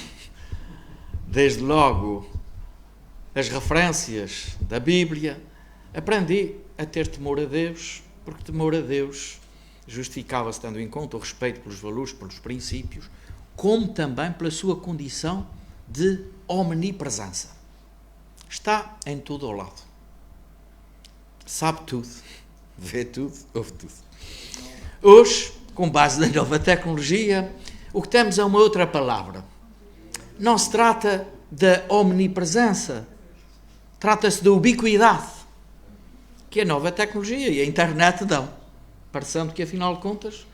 desde logo as referências da Bíblia, aprendi a ter temor a Deus, porque temor a Deus justificava-se tendo em conta o respeito pelos valores, pelos princípios, como também pela sua condição de omnipresença. Está em tudo ao lado. Sabe tudo, vê tudo, ouve tudo. Hoje, com base na nova tecnologia, o que temos é uma outra palavra. Não se trata da omnipresença, trata-se da ubiquidade, que a nova tecnologia e a internet dão, parecendo que, afinal de contas,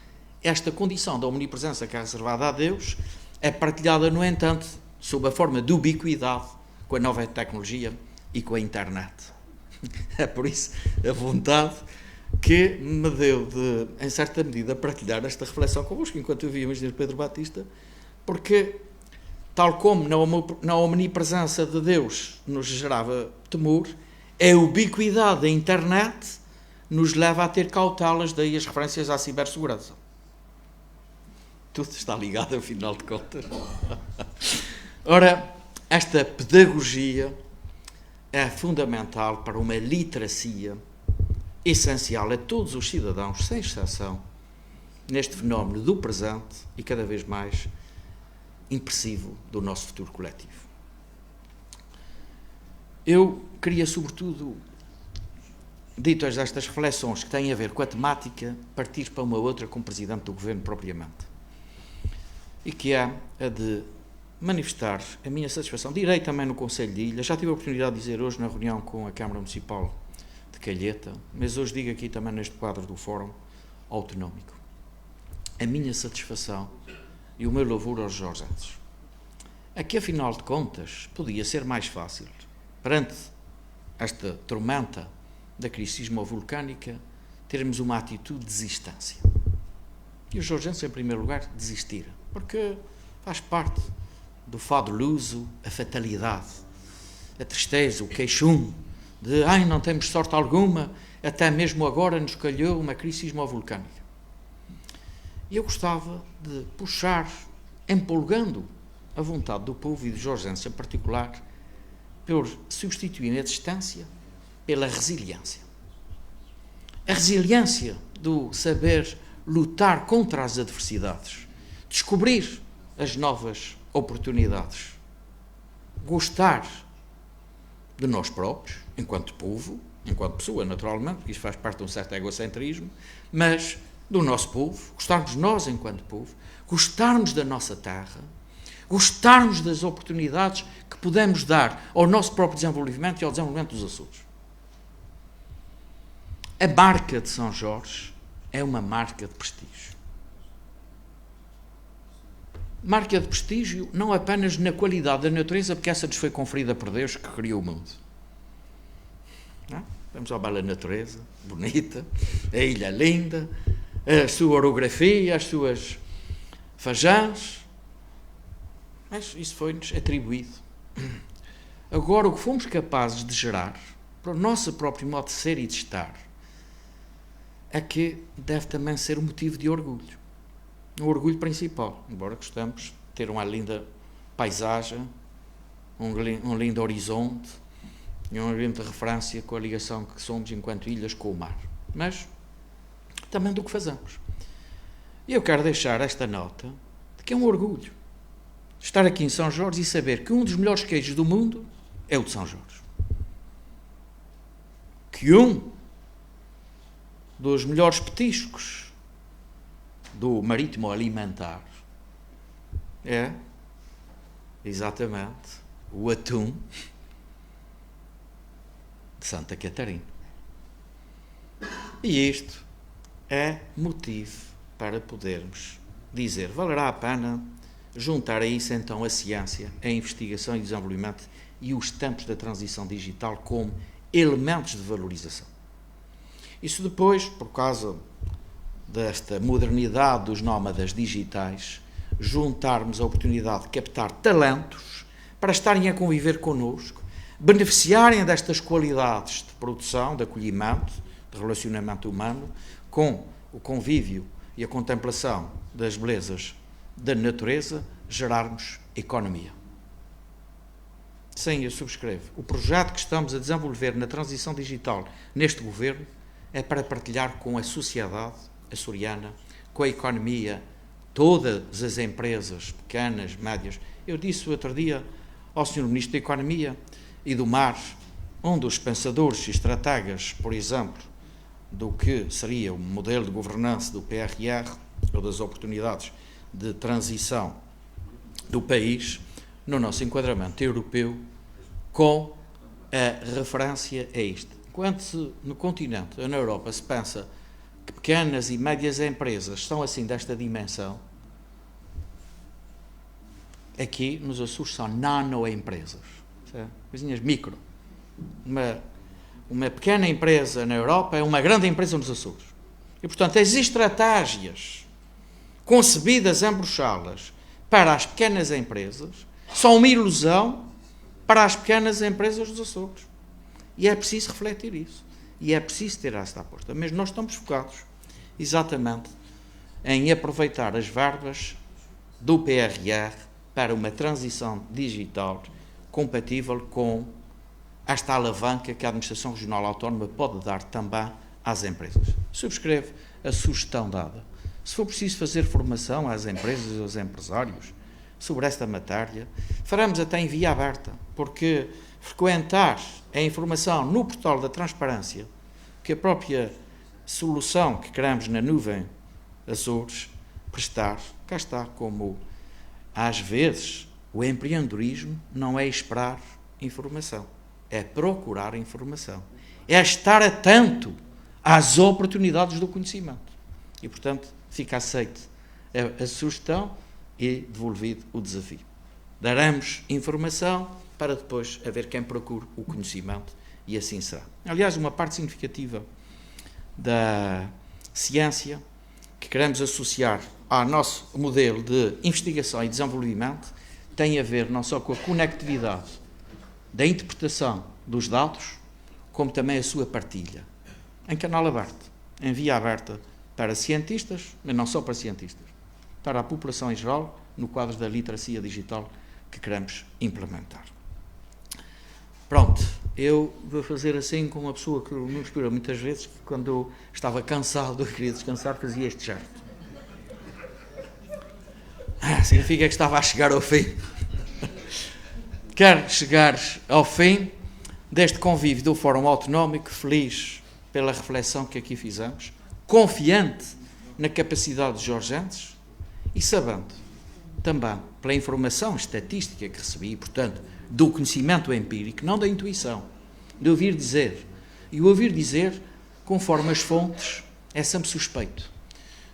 esta condição da omnipresença que é reservada a Deus é partilhada, no entanto, sob a forma de ubiquidade com a nova tecnologia e com a internet. É por isso a vontade que me deu de, em certa medida, partilhar esta reflexão convosco, enquanto eu via o engenheiro Pedro Batista, porque, tal como na omnipresença de Deus nos gerava temor, a ubiquidade da internet nos leva a ter cautelas, daí as referências à cibersegurança. Tudo está ligado, afinal de contas. Ora, esta pedagogia é fundamental para uma literacia essencial a todos os cidadãos, sem exceção, neste fenómeno do presente e cada vez mais impressivo do nosso futuro coletivo. Eu queria, sobretudo, ditas estas reflexões que têm a ver com a temática, partir para uma outra como Presidente do Governo propriamente, e que é a de manifestar a minha satisfação. Direi também no Conselho de Ilha, já tive a oportunidade de dizer hoje na reunião com a Câmara Municipal de Calheta, mas hoje digo aqui também neste quadro do Fórum Autonómico, a minha satisfação e o meu louvor aos jorgenses. É que, afinal de contas, podia ser mais fácil, perante esta tormenta da crise sismovolcânica, termos uma atitude de desistência. E os jorgenses, em primeiro lugar, desistiram, porque faz parte do fado luso a fatalidade, a tristeza, o queixume de não temos sorte alguma, até mesmo agora nos calhou uma crise sismovolcânica. E eu gostava de puxar, empolgando a vontade do povo e dos jorgenses em particular, por substituir a distância pela resiliência. A resiliência do saber lutar contra as adversidades, descobrir as novas oportunidades, gostar de nós próprios, enquanto povo, enquanto pessoa, naturalmente, porque isso faz parte de um certo egocentrismo, mas do nosso povo, gostarmos nós enquanto povo, gostarmos da nossa terra, gostarmos das oportunidades que podemos dar ao nosso próprio desenvolvimento e ao desenvolvimento dos Açores. A marca de São Jorge é uma marca de prestígio. Marca de prestígio não apenas na qualidade da natureza, porque essa nos foi conferida por Deus que criou o mundo. Não? Vamos à bela natureza, bonita, a ilha linda, a sua orografia, as suas fajãs, mas isso foi-nos atribuído. Agora, o que fomos capazes de gerar, para o nosso próprio modo de ser e de estar, é que deve também ser um motivo de orgulho. Um orgulho principal, embora gostamos de ter uma linda paisagem, um lindo horizonte e um elemento de referência com a ligação que somos enquanto ilhas com o mar. Mas também do que fazemos. E eu quero deixar esta nota de que é um orgulho estar aqui em São Jorge e saber que um dos melhores queijos do mundo é o de São Jorge. Que um dos melhores petiscos do marítimo alimentar é exatamente o atum de Santa Catarina. E isto é motivo para podermos dizer, valerá a pena juntar a isso então a ciência, a investigação e desenvolvimento e os tempos da transição digital como elementos de valorização. Isso depois, por causa desta modernidade dos nómadas digitais, juntarmos a oportunidade de captar talentos para estarem a conviver connosco, beneficiarem destas qualidades de produção, de acolhimento, de relacionamento humano, com o convívio e a contemplação das belezas da natureza, gerarmos economia. Sim, eu subscrevo. O projeto que estamos a desenvolver na transição digital neste governo é para partilhar com a sociedade açoriana, com a economia, todas as empresas, pequenas, médias. Eu disse o outro dia ao Sr. Ministro da Economia e do Mar, um dos pensadores e estrategas, por exemplo, do que seria o modelo de governança do PRR, ou das oportunidades de transição do país, no nosso enquadramento europeu, com a referência a isto. Enquanto no continente, ou na Europa, se pensa que pequenas e médias empresas são assim desta dimensão, aqui nos Açores são nanoempresas, coisinhas micro. Uma pequena empresa na Europa é uma grande empresa nos Açores. E, portanto, as estratégias concebidas em Bruxelas para as pequenas empresas são uma ilusão para as pequenas empresas dos Açores. E é preciso refletir isso. E é preciso ter esta aposta. Mas nós estamos focados exatamente em aproveitar as verbas do PRR para uma transição digital compatível com esta alavanca que a Administração Regional Autónoma pode dar também às empresas. Subscrevo a sugestão dada. Se for preciso fazer formação às empresas e aos empresários sobre esta matéria, faremos até em via aberta, porque frequentar a informação no portal da transparência, que a própria solução que queremos na nuvem Açores prestar, cá está, como às vezes o empreendedorismo não é esperar informação, é procurar informação, é estar atento às oportunidades do conhecimento. E, portanto, fica aceite a sugestão e devolvido o desafio. Daremos informação para depois haver quem procure o conhecimento e assim será. Aliás, uma parte significativa da ciência que queremos associar ao nosso modelo de investigação e desenvolvimento tem a ver não só com a conectividade da interpretação dos dados, como também a sua partilha, em canal aberto, em via aberta para cientistas, mas não só para cientistas, para a população em geral, no quadro da literacia digital que queremos implementar. Pronto, eu vou fazer assim com uma pessoa que me inspirou muitas vezes, que quando eu estava cansado, eu queria descansar, fazia este gesto. Significa que estava a chegar ao fim. Quero chegar ao fim deste convívio do Fórum Autonómico, feliz pela reflexão que aqui fizemos, confiante na capacidade de Jorge Antes e sabendo também pela informação estatística que recebi, e, portanto, do conhecimento empírico, não da intuição, de ouvir dizer. E o ouvir dizer, conforme as fontes, é sempre suspeito.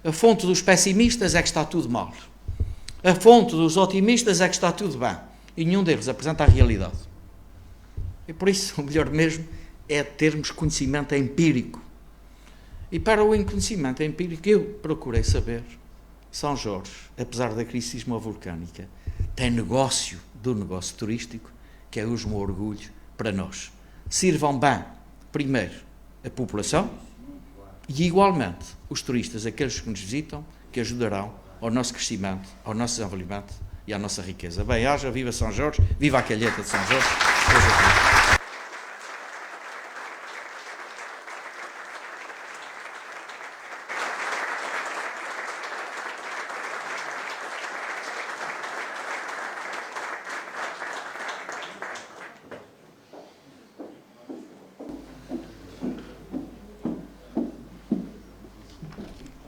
A fonte dos pessimistas é que está tudo mal. A fonte dos otimistas é que está tudo bem. E nenhum deles apresenta a realidade. E por isso, o melhor mesmo é termos conhecimento empírico. E para o conhecimento empírico, eu procurei saber, São Jorge, apesar da crise sismovolcânica, tem negócio do negócio turístico, que é hoje um orgulho para nós. Sirvam bem, primeiro, a população e, igualmente, os turistas, aqueles que nos visitam, que ajudarão ao nosso crescimento, ao nosso desenvolvimento e à nossa riqueza. Bem, haja, viva São Jorge, viva a calheta de São Jorge.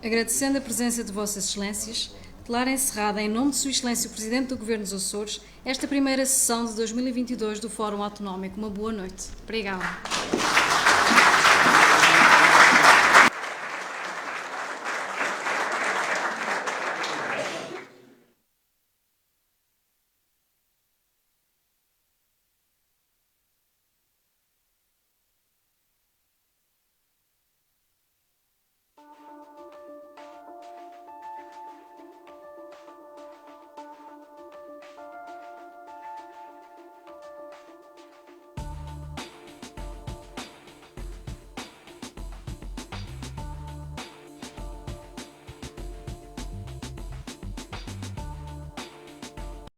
Agradecendo a presença de Vossas Excelências, declaro encerrada, em nome de Sua Excelência o Presidente do Governo dos Açores, esta primeira sessão de 2022 do Fórum Autonómico. Uma boa noite. Obrigada.